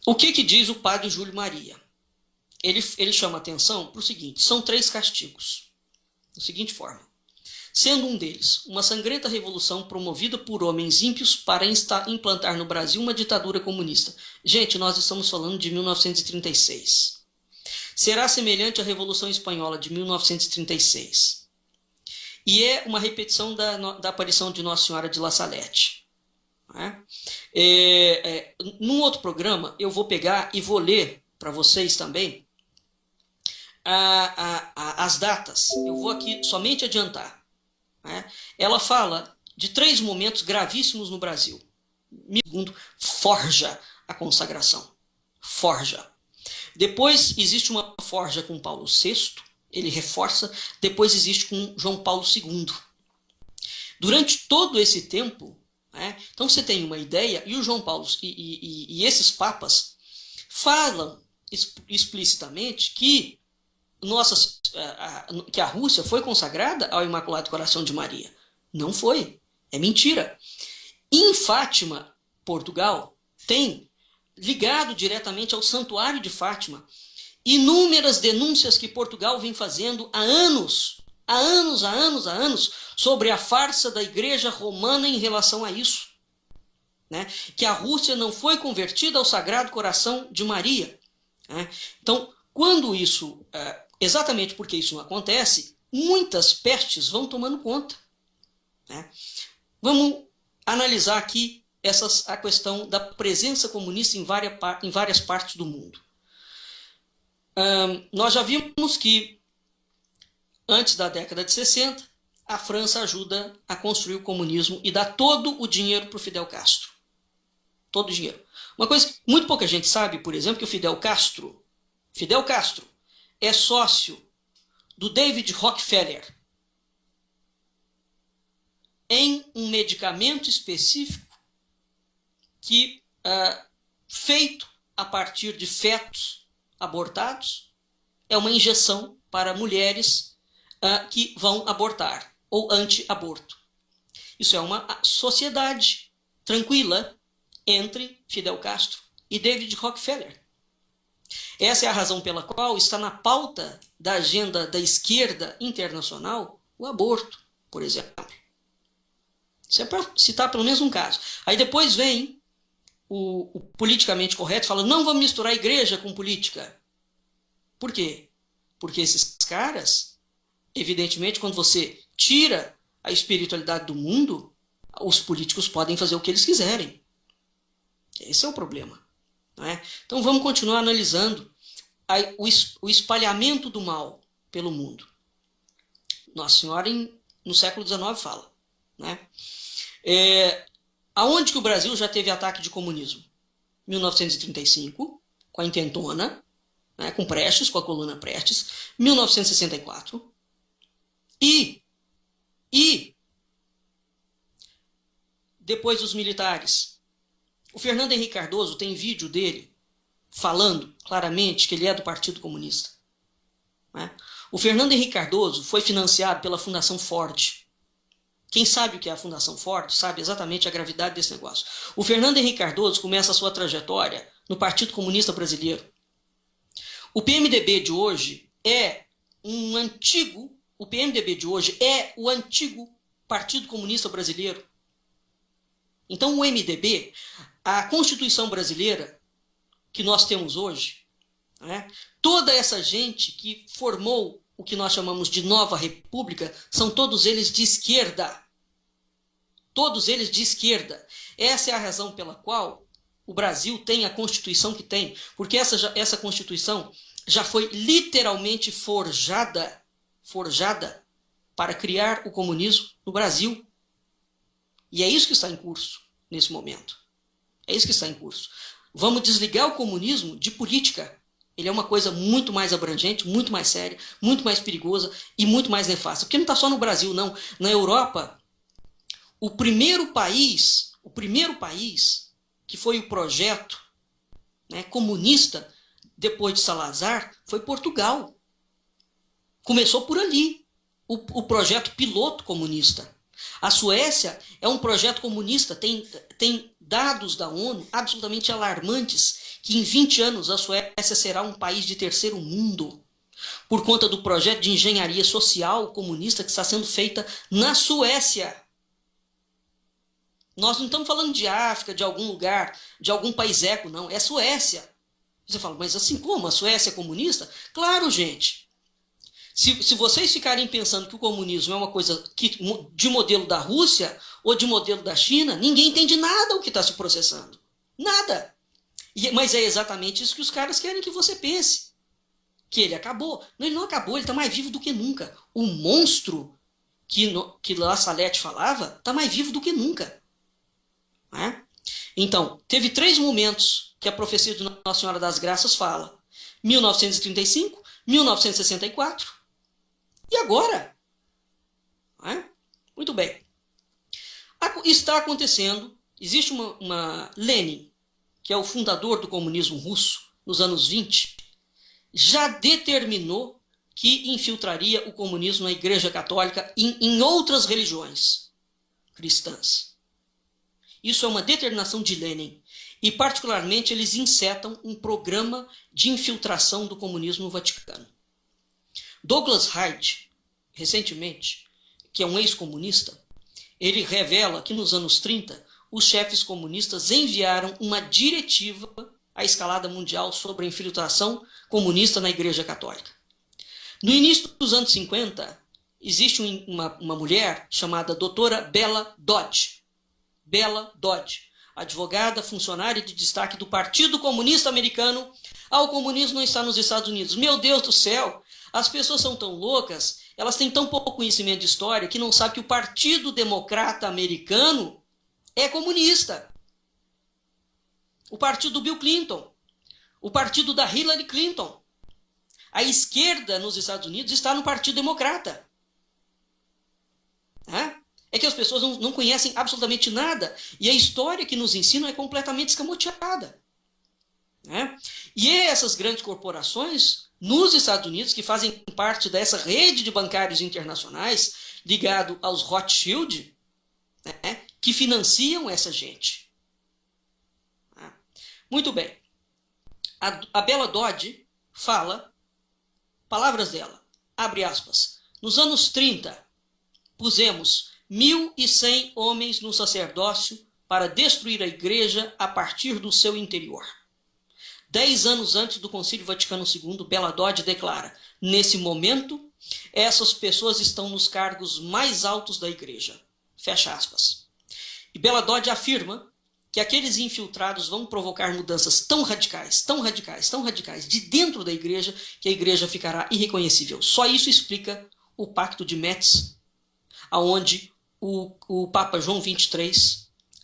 O que diz o padre Júlio Maria? Ele chama atenção para o seguinte: são 3 castigos, da seguinte forma. Sendo um deles uma sangrenta revolução promovida por homens ímpios para implantar no Brasil uma ditadura comunista. Gente, nós estamos falando de 1936. Será semelhante à Revolução Espanhola de 1936. E é uma repetição da aparição de Nossa Senhora de La Salette. Né? Num outro programa, eu vou pegar e vou ler para vocês também as datas. Eu vou aqui somente adiantar. Né? Ela fala de 3 momentos gravíssimos no Brasil. Segundo, forja a consagração. Forja. Depois existe uma forja com Paulo VI, ele reforça. Depois existe com João Paulo II. Durante todo esse tempo, né? Então você tem uma ideia, e o João Paulo e esses papas falam explicitamente que a Rússia foi consagrada ao Imaculado Coração de Maria. Não foi. É mentira. Em Fátima, Portugal, tem ligado diretamente ao Santuário de Fátima inúmeras denúncias que Portugal vem fazendo há anos sobre a farsa da Igreja Romana em relação a isso. Né? Que a Rússia não foi convertida ao Sagrado Coração de Maria. Né? Então, quando isso, exatamente porque isso não acontece, muitas pestes vão tomando conta. Né? Vamos analisar aqui a questão da presença comunista em várias partes do mundo. Nós já vimos que, antes da década de 60, a França ajuda a construir o comunismo e dá todo o dinheiro para o Fidel Castro. Todo o dinheiro. Uma coisa que muito pouca gente sabe, por exemplo, que o Fidel Castro é sócio do David Rockefeller em um medicamento específico que, feito a partir de fetos abortados, é uma injeção para mulheres que vão abortar, ou anti-aborto. Isso é uma sociedade tranquila entre Fidel Castro e David Rockefeller. Essa é a razão pela qual está na pauta da agenda da esquerda internacional o aborto, por exemplo. Isso é para citar pelo menos um caso. Aí depois vem o politicamente correto e fala: não vamos misturar igreja com política. Por quê? Porque esses caras, evidentemente, quando você tira a espiritualidade do mundo, os políticos podem fazer o que eles quiserem. Esse é o problema. Não é? Então vamos continuar analisando o espalhamento do mal pelo mundo. Nossa Senhora, no século XIX, fala. Né? Aonde que o Brasil já teve ataque de comunismo? 1935, com a Intentona, né, com Prestes, com a coluna Prestes. 1964. E depois dos militares. O Fernando Henrique Cardoso tem vídeo dele falando claramente que ele é do Partido Comunista. Né? O Fernando Henrique Cardoso foi financiado pela Fundação Ford. Quem sabe o que é a Fundação Ford sabe exatamente a gravidade desse negócio. O Fernando Henrique Cardoso começa a sua trajetória no Partido Comunista Brasileiro. O PMDB de hoje é o antigo Partido Comunista Brasileiro. Então o MDB, a Constituição brasileira que nós temos hoje, né, toda essa gente que formou o que nós chamamos de Nova República, são todos eles de esquerda. Todos eles de esquerda. Essa é a razão pela qual o Brasil tem a Constituição que tem, porque essa Constituição já foi literalmente forjada para criar o comunismo no Brasil. E é isso que está em curso nesse momento. É isso que está em curso. Vamos desligar o comunismo de política. Ele é uma coisa muito mais abrangente, muito mais séria, muito mais perigosa e muito mais nefasta. Porque não está só no Brasil, não. Na Europa, o primeiro país que foi o projeto, né, comunista, depois de Salazar, foi Portugal. Começou por ali, o projeto piloto comunista. A Suécia é um projeto comunista, tem dados da ONU absolutamente alarmantes, que em 20 anos a Suécia será um país de terceiro mundo, por conta do projeto de engenharia social comunista que está sendo feita na Suécia. Nós não estamos falando de África, de algum lugar, de algum país eco, não. É Suécia. Você fala, mas assim como? A Suécia é comunista? Claro, gente. Se vocês ficarem pensando que o comunismo é uma coisa de modelo da Rússia ou de modelo da China, ninguém entende nada o que está se processando. Nada. Mas é exatamente isso que os caras querem que você pense. Que ele acabou. Não, ele não acabou, ele está mais vivo do que nunca. O monstro que La Salette falava está mais vivo do que nunca. Né? Então, teve 3 momentos que a profecia de Nossa Senhora das Graças fala. 1935, 1964 e agora. Né? Muito bem. Está acontecendo, existe uma Lenin, que é o fundador do comunismo russo, nos anos 20, já determinou que infiltraria o comunismo na Igreja Católica e em outras religiões cristãs. Isso é uma determinação de Lenin. E, particularmente, eles insetam um programa de infiltração do comunismo no Vaticano. Douglas Hyde, recentemente, que é um ex-comunista, ele revela que nos anos 30, os chefes comunistas enviaram uma diretiva à escalada mundial sobre a infiltração comunista na Igreja Católica. No início dos anos 50, existe uma mulher chamada doutora Bella Dodge. Bella Dodge, advogada, funcionária de destaque do Partido Comunista Americano. O comunismo não está nos Estados Unidos. Meu Deus do céu, as pessoas são tão loucas, elas têm tão pouco conhecimento de história que não sabem que o Partido Democrata Americano é comunista. O partido do Bill Clinton, o partido da Hillary Clinton. A esquerda nos Estados Unidos está no Partido Democrata. É que as pessoas não conhecem absolutamente nada. E a história que nos ensinam é completamente escamoteada. E essas grandes corporações nos Estados Unidos, que fazem parte dessa rede de bancários internacionais, ligado aos Rothschild, que financiam essa gente. Muito bem. A Bella Dodge fala, palavras dela, abre aspas, nos anos 30, pusemos 1.100 homens no sacerdócio para destruir a igreja a partir do seu interior. 10 anos antes do Concílio Vaticano II, Bella Dodge declara, nesse momento, essas pessoas estão nos cargos mais altos da igreja. Fecha aspas. E Bella Dodge afirma que aqueles infiltrados vão provocar mudanças tão radicais, tão radicais, tão radicais, de dentro da igreja, que a igreja ficará irreconhecível. Só isso explica o Pacto de Metz, onde o Papa João XXIII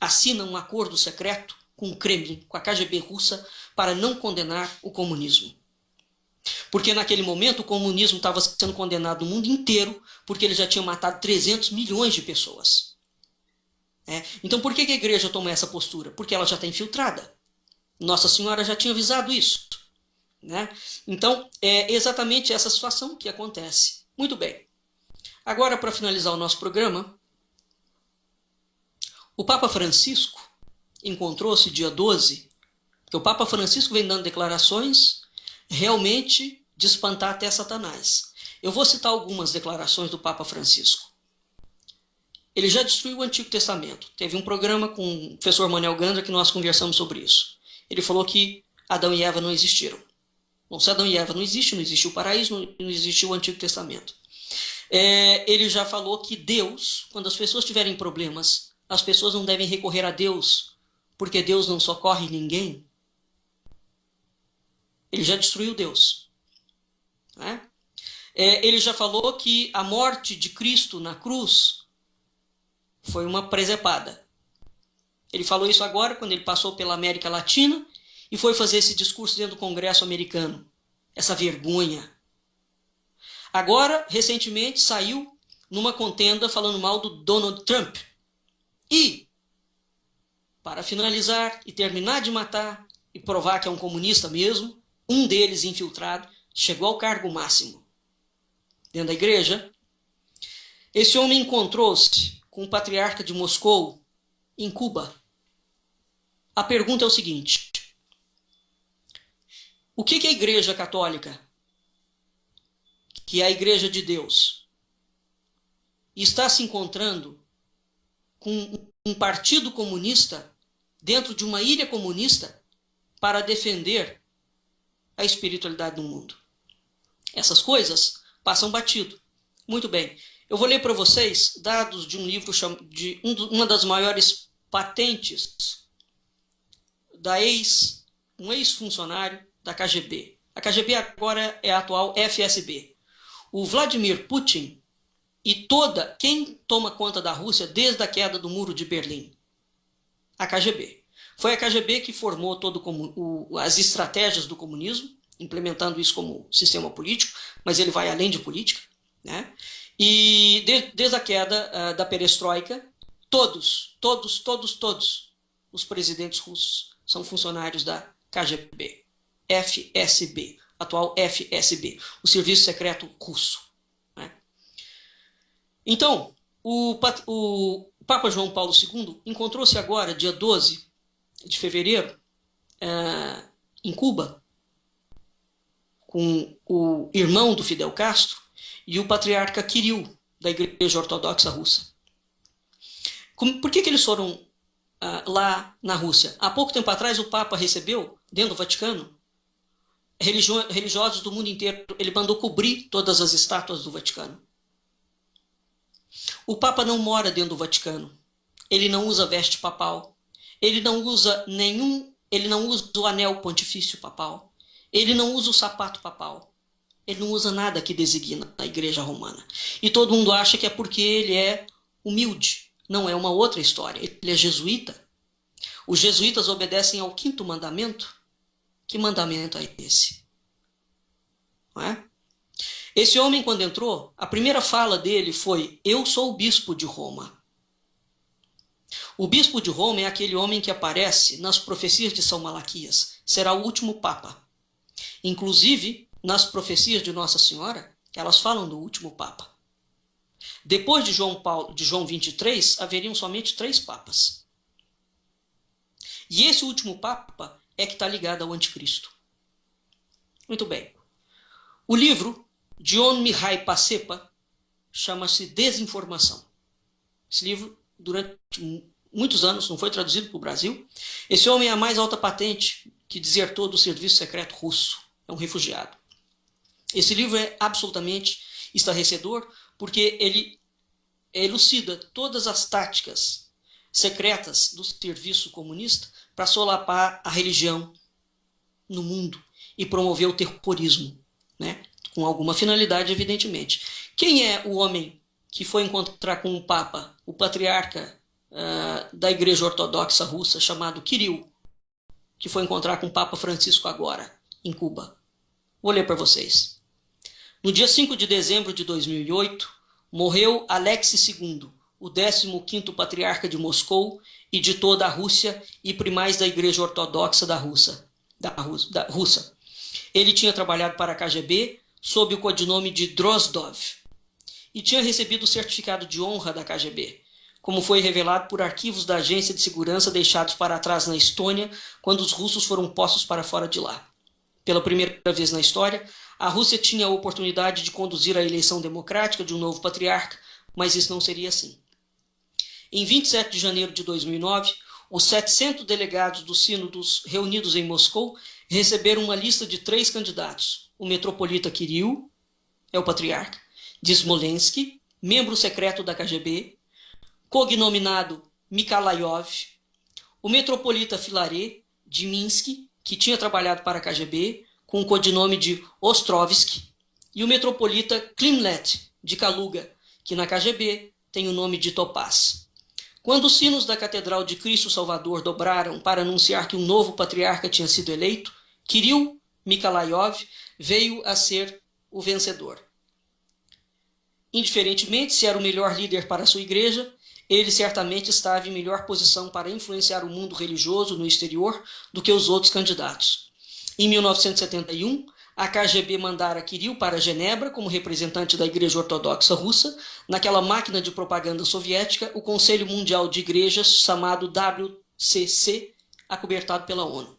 assina um acordo secreto com o Kremlin, com a KGB russa, para não condenar o comunismo. Porque naquele momento o comunismo estava sendo condenado no mundo inteiro, porque ele já tinha matado 300 milhões de pessoas. Então por que a igreja toma essa postura? Porque ela já está infiltrada. Nossa Senhora já tinha avisado isso. Então é exatamente essa situação que acontece. Muito bem. Agora, para finalizar o nosso programa, o Papa Francisco encontrou-se dia 12, porque o Papa Francisco vem dando declarações realmente de espantar até Satanás. Eu vou citar algumas declarações do Papa Francisco. Ele já destruiu o Antigo Testamento. Teve um programa com o professor Manuel Gandra que nós conversamos sobre isso. Ele falou que Adão e Eva não existiram. Bom, se Adão e Eva não existe o paraíso, não existe o Antigo Testamento. Ele já falou que Deus, quando as pessoas tiverem problemas, as pessoas não devem recorrer a Deus, porque Deus não socorre ninguém. Ele já destruiu Deus. Ele já falou que a morte de Cristo na cruz foi uma presepada. Ele falou isso agora, quando ele passou pela América Latina e foi fazer esse discurso dentro do Congresso americano. Essa vergonha. Agora, recentemente, saiu numa contenda falando mal do Donald Trump. E, para finalizar e terminar de matar e provar que é um comunista mesmo, um deles infiltrado chegou ao cargo máximo dentro da igreja. Esse homem encontrou-se com o patriarca de Moscou, em Cuba. A pergunta é o seguinte: o que é a Igreja Católica, que é a Igreja de Deus, está se encontrando com um partido comunista dentro de uma ilha comunista para defender a espiritualidade do mundo? Essas coisas passam batido. Muito bem. Eu vou ler para vocês dados de um livro de uma das maiores patentes da um ex-funcionário da KGB. A KGB agora é a atual FSB. O Vladimir Putin e quem toma conta da Rússia desde a queda do Muro de Berlim? A KGB. Foi a KGB que formou as estratégias do comunismo, implementando isso como sistema político, mas ele vai além de política, né? E desde a queda da perestroika, todos os presidentes russos são funcionários da KGB, FSB, atual FSB, o Serviço Secreto Russo, né? Então, o Papa João Paulo II encontrou-se agora, dia 12 de fevereiro, em Cuba, com o irmão do Fidel Castro e o patriarca Kirill, da Igreja Ortodoxa Russa. Por que eles foram lá na Rússia? Há pouco tempo atrás o Papa recebeu, dentro do Vaticano, religiosos do mundo inteiro. Ele mandou cobrir todas as estátuas do Vaticano. O Papa não mora dentro do Vaticano. Ele não usa veste papal. Ele não usa o anel pontifício papal. Ele não usa o sapato papal. Ele não usa nada que designa a Igreja Romana. E todo mundo acha que é porque ele é humilde. Não, é uma outra história. Ele é jesuíta. Os jesuítas obedecem ao 5º mandamento. Que mandamento é esse? Não é? Esse homem, quando entrou, a primeira fala dele foi: eu sou o bispo de Roma. O bispo de Roma é aquele homem que aparece nas profecias de São Malaquias. Será o último papa. Inclusive, nas profecias de Nossa Senhora, elas falam do último papa. Depois de João 23, haveriam somente 3 papas. E esse último papa é que está ligado ao anticristo. Muito bem. O livro de John Mihai Pacepa chama-se Desinformação. Esse livro, durante muitos anos, não foi traduzido para o Brasil. Esse homem é a mais alta patente que desertou do serviço secreto russo. É um refugiado. Esse livro é absolutamente estarrecedor, porque ele elucida todas as táticas secretas do serviço comunista para solapar a religião no mundo e promover o terrorismo, né? Com alguma finalidade, evidentemente. Quem é o homem que foi encontrar com o Papa, o patriarca da Igreja Ortodoxa Russa, chamado Kirill, que foi encontrar com o Papa Francisco agora, em Cuba? Vou ler para vocês. No dia 5 de dezembro de 2008, morreu Alexis II, o 15º patriarca de Moscou e de toda a Rússia e primaz da Igreja Ortodoxa da Rússia. Ele tinha trabalhado para a KGB sob o codinome de Drozdov e tinha recebido o certificado de honra da KGB, como foi revelado por arquivos da Agência de Segurança deixados para trás na Estônia quando os russos foram postos para fora de lá. Pela primeira vez na história, a Rússia tinha a oportunidade de conduzir a eleição democrática de um novo patriarca, mas isso não seria assim. Em 27 de janeiro de 2009, os 700 delegados dos sínodos reunidos em Moscou receberam uma lista de 3 candidatos: o metropolita Kirill, é o patriarca, de Smolensk, membro secreto da KGB, cognominado Mikalayov, o metropolita Filaret, de Minsk, que tinha trabalhado para a KGB, com o codinome de Ostrovsky, e o metropolita Klimlet, de Kaluga, que na KGB tem o nome de Topaz. Quando os sinos da Catedral de Cristo Salvador dobraram para anunciar que um novo patriarca tinha sido eleito, Kirill Mikalaiov veio a ser o vencedor. Indiferentemente se era o melhor líder para a sua igreja, ele certamente estava em melhor posição para influenciar o mundo religioso no exterior do que os outros candidatos. Em 1971, a KGB mandara Kirill para Genebra como representante da Igreja Ortodoxa Russa, naquela máquina de propaganda soviética, o Conselho Mundial de Igrejas, chamado WCC, acobertado pela ONU.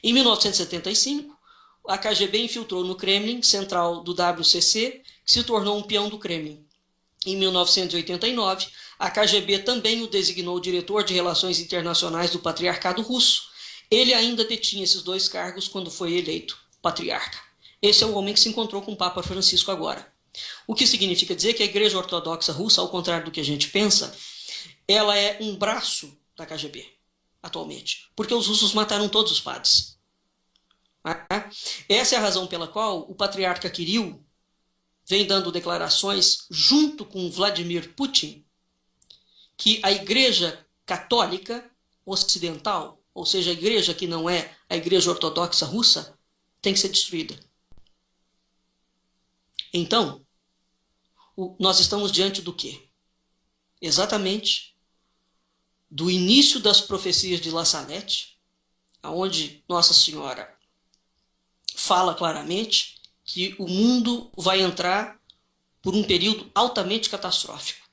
Em 1975, a KGB infiltrou no Kremlin central do WCC, que se tornou um peão do Kremlin. Em 1989, a KGB também o designou diretor de Relações Internacionais do Patriarcado Russo. Ele ainda detinha esses dois cargos quando foi eleito patriarca. Esse é o homem que se encontrou com o Papa Francisco agora. O que significa dizer que a Igreja Ortodoxa Russa, ao contrário do que a gente pensa, ela é um braço da KGB, atualmente. Porque os russos mataram todos os padres. Essa é a razão pela qual o patriarca Kirill vem dando declarações junto com Vladimir Putin que a Igreja Católica Ocidental, ou seja, a igreja que não é a Igreja Ortodoxa Russa, tem que ser destruída. Então, nós estamos diante do quê? Exatamente do início das profecias de La Salette, onde Nossa Senhora fala claramente que o mundo vai entrar por um período altamente catastrófico.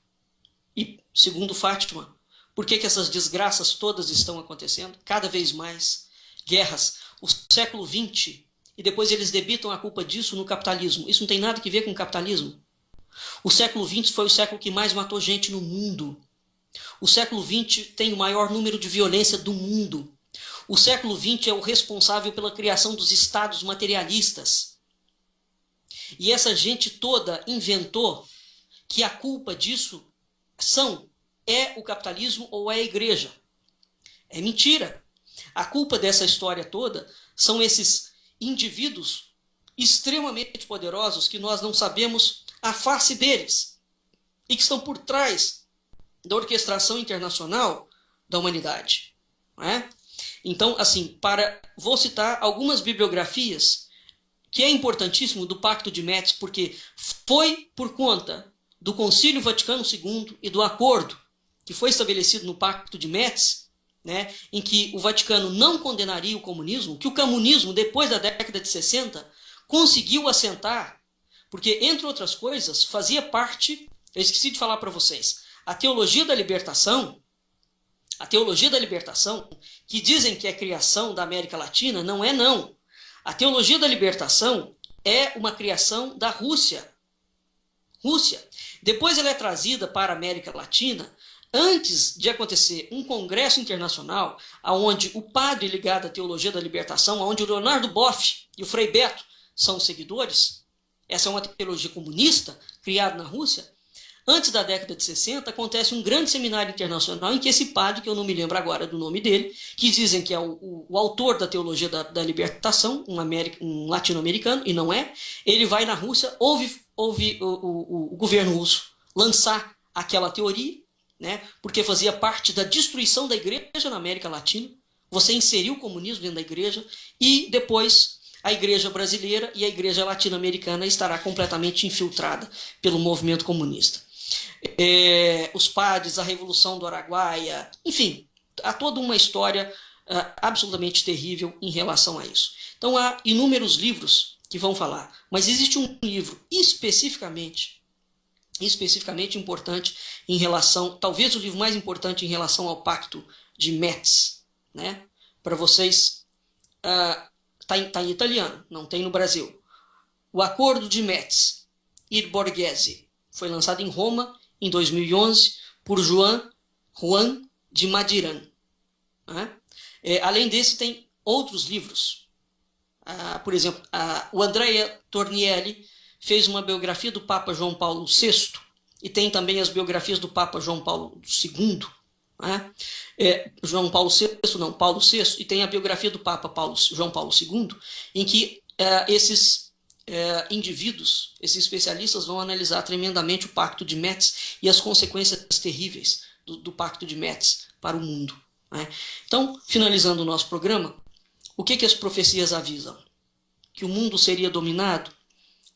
E, segundo Fátima, por que essas desgraças todas estão acontecendo? Cada vez mais guerras. O século XX, e depois eles debitam a culpa disso no capitalismo. Isso não tem nada a ver com o capitalismo. O século XX foi o século que mais matou gente no mundo. O século XX tem o maior número de violência do mundo. O século XX é o responsável pela criação dos estados materialistas. E essa gente toda inventou que a culpa disso é o capitalismo ou é a igreja. É mentira. A culpa dessa história toda são esses indivíduos extremamente poderosos que nós não sabemos a face deles e que estão por trás da orquestração internacional da humanidade. Não é? Então, assim, vou citar algumas bibliografias que é importantíssimo do Pacto de Metz, porque foi por conta do Concílio Vaticano II e do acordo que foi estabelecido no Pacto de Metz, né, em que o Vaticano não condenaria o comunismo, que o comunismo, depois da década de 60, conseguiu assentar, porque, entre outras coisas, fazia parte, eu esqueci de falar para vocês, a teologia da libertação, que dizem que é criação da América Latina, não é não. A teologia da libertação é uma criação da Rússia. Depois ela é trazida para a América Latina, antes de acontecer um congresso internacional, onde o padre ligado à teologia da libertação, onde o Leonardo Boff e o Frei Beto são seguidores, essa é uma teologia comunista, criada na Rússia. Antes da década de 60, acontece um grande seminário internacional em que esse padre, que eu não me lembro agora do nome dele, que dizem que é o autor da teologia da libertação, um latino-americano, e não é, ele vai na Rússia, ouve o governo russo lançar aquela teoria, né, porque fazia parte da destruição da igreja na América Latina, você inseriu o comunismo dentro da igreja, e depois a igreja brasileira e a igreja latino-americana estará completamente infiltrada pelo movimento comunista. Os padres, a Revolução do Araguaia, enfim, há toda uma história absolutamente terrível em relação a isso. Então há inúmeros livros que vão falar, mas existe um livro especificamente importante em relação, talvez o livro mais importante em relação ao Pacto de Metz, né? Para vocês, tá em italiano, não tem no Brasil. O Acordo de Metz, Il Borghese, foi lançado em Roma em 2011 por Juan de Madiran. Né? Além desse, tem outros livros. Por exemplo, o Andrea Tornielli fez uma biografia do Papa João Paulo VI, e tem também as biografias do Papa João Paulo II, né? Paulo VI, e tem a biografia do Papa João Paulo II, em que esses indivíduos, esses especialistas vão analisar tremendamente o Pacto de Metz e as consequências terríveis do Pacto de Metz para o mundo. Né? Então, finalizando o nosso programa, o que as profecias avisam? Que o mundo seria dominado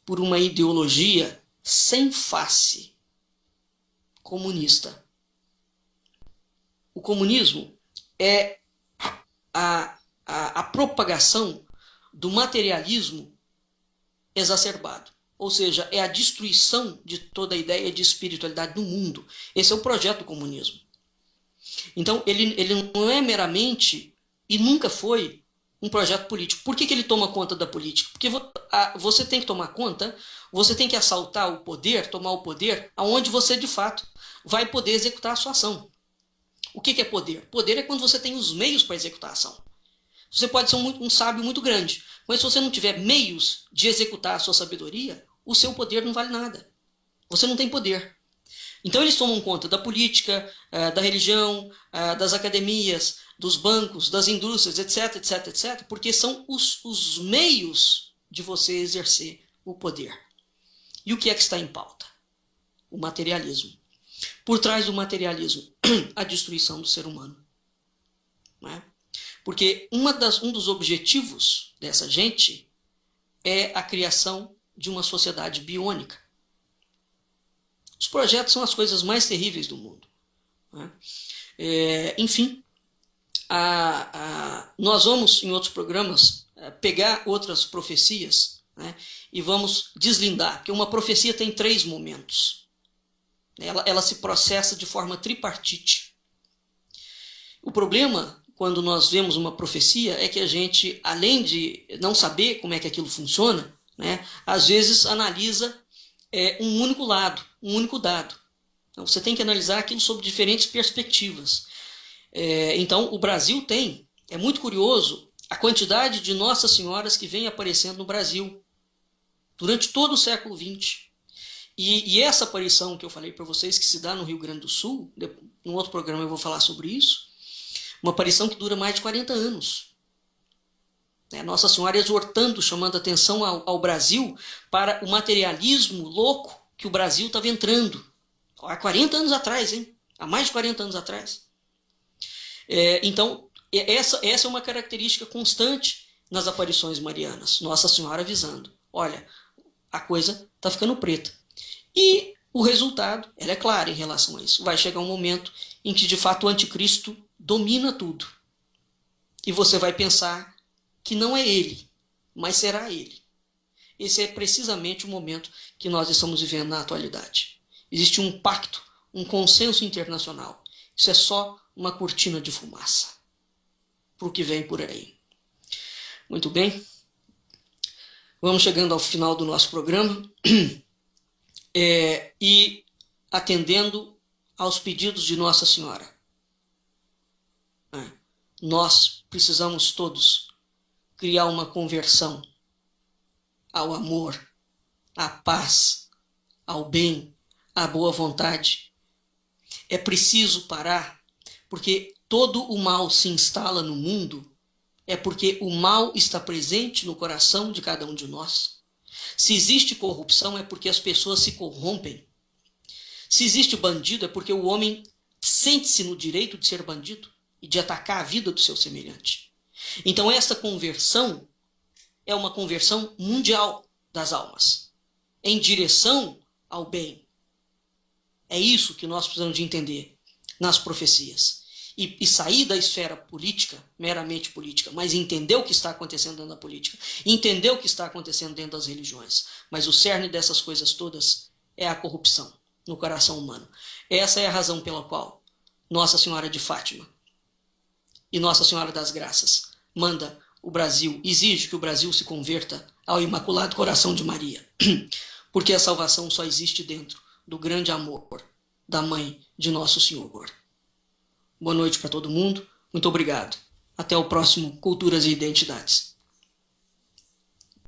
por uma ideologia sem face, comunista. O comunismo é a propagação do materialismo exacerbado. Ou seja, é a destruição de toda a ideia de espiritualidade no mundo. Esse é o projeto do comunismo. Então, ele não é meramente, e nunca foi, um projeto político. Por que ele toma conta da política? Porque você tem que tomar conta, você tem que assaltar o poder, tomar o poder, aonde você, de fato, vai poder executar a sua ação. O que é poder? Poder é quando você tem os meios para executar a ação. Você pode ser um sábio muito grande, mas se você não tiver meios de executar a sua sabedoria, o seu poder não vale nada. Você não tem poder. Então eles tomam conta da política, da religião, das academias, dos bancos, das indústrias, etc, etc, etc, porque são os meios de você exercer o poder. E o que é que está em pauta? O materialismo. Por trás do materialismo, a destruição do ser humano. Não é? Porque um dos objetivos dessa gente é a criação de uma sociedade biônica. Os projetos são as coisas mais terríveis do mundo. Né? Enfim, nós vamos, em outros programas, pegar outras profecias, né, e vamos deslindar, porque uma profecia tem 3 momentos. Ela se processa de forma tripartite. O problema, quando nós vemos uma profecia, é que a gente, além de não saber como é que aquilo funciona, né, às vezes analisa um único lado, um único dado. Então, você tem que analisar aquilo sob diferentes perspectivas. Então, o Brasil tem, é muito curioso, a quantidade de Nossas Senhoras que vem aparecendo no Brasil durante todo o século XX. E essa aparição que eu falei para vocês, que se dá no Rio Grande do Sul, num outro programa eu vou falar sobre isso, uma aparição que dura mais de 40 anos. Nossa Senhora exortando, chamando atenção ao Brasil para o materialismo louco que o Brasil estava entrando. Há 40 anos atrás, hein? Há mais de 40 anos atrás. Então, essa é uma característica constante nas aparições marianas. Nossa Senhora avisando. Olha, a coisa está ficando preta. E o resultado, ela é clara em relação a isso. Vai chegar um momento em que, de fato, o anticristo domina tudo. E você vai pensar que não é ele, mas será ele. Esse é precisamente o momento que nós estamos vivendo na atualidade. Existe um pacto, um consenso internacional. Isso é só uma cortina de fumaça para o que vem por aí. Muito bem. Vamos chegando ao final do nosso programa. E atendendo aos pedidos de Nossa Senhora. Nós precisamos todos criar uma conversão ao amor, à paz, ao bem, à boa vontade. É preciso parar, porque todo o mal se instala no mundo, é porque o mal está presente no coração de cada um de nós. Se existe corrupção, é porque as pessoas se corrompem. Se existe bandido, é porque o homem sente-se no direito de ser bandido e de atacar a vida do seu semelhante. Então, essa conversão é uma conversão mundial das almas, em direção ao bem. É isso que nós precisamos de entender nas profecias. E sair da esfera política, meramente política, mas entender o que está acontecendo dentro da política, entender o que está acontecendo dentro das religiões. Mas o cerne dessas coisas todas é a corrupção no coração humano. Essa é a razão pela qual Nossa Senhora de Fátima e Nossa Senhora das Graças manda o Brasil, exige que o Brasil se converta ao Imaculado Coração de Maria. Porque a salvação só existe dentro do grande amor da Mãe de Nosso Senhor. Boa noite para todo mundo. Muito obrigado. Até o próximo Culturas e Identidades.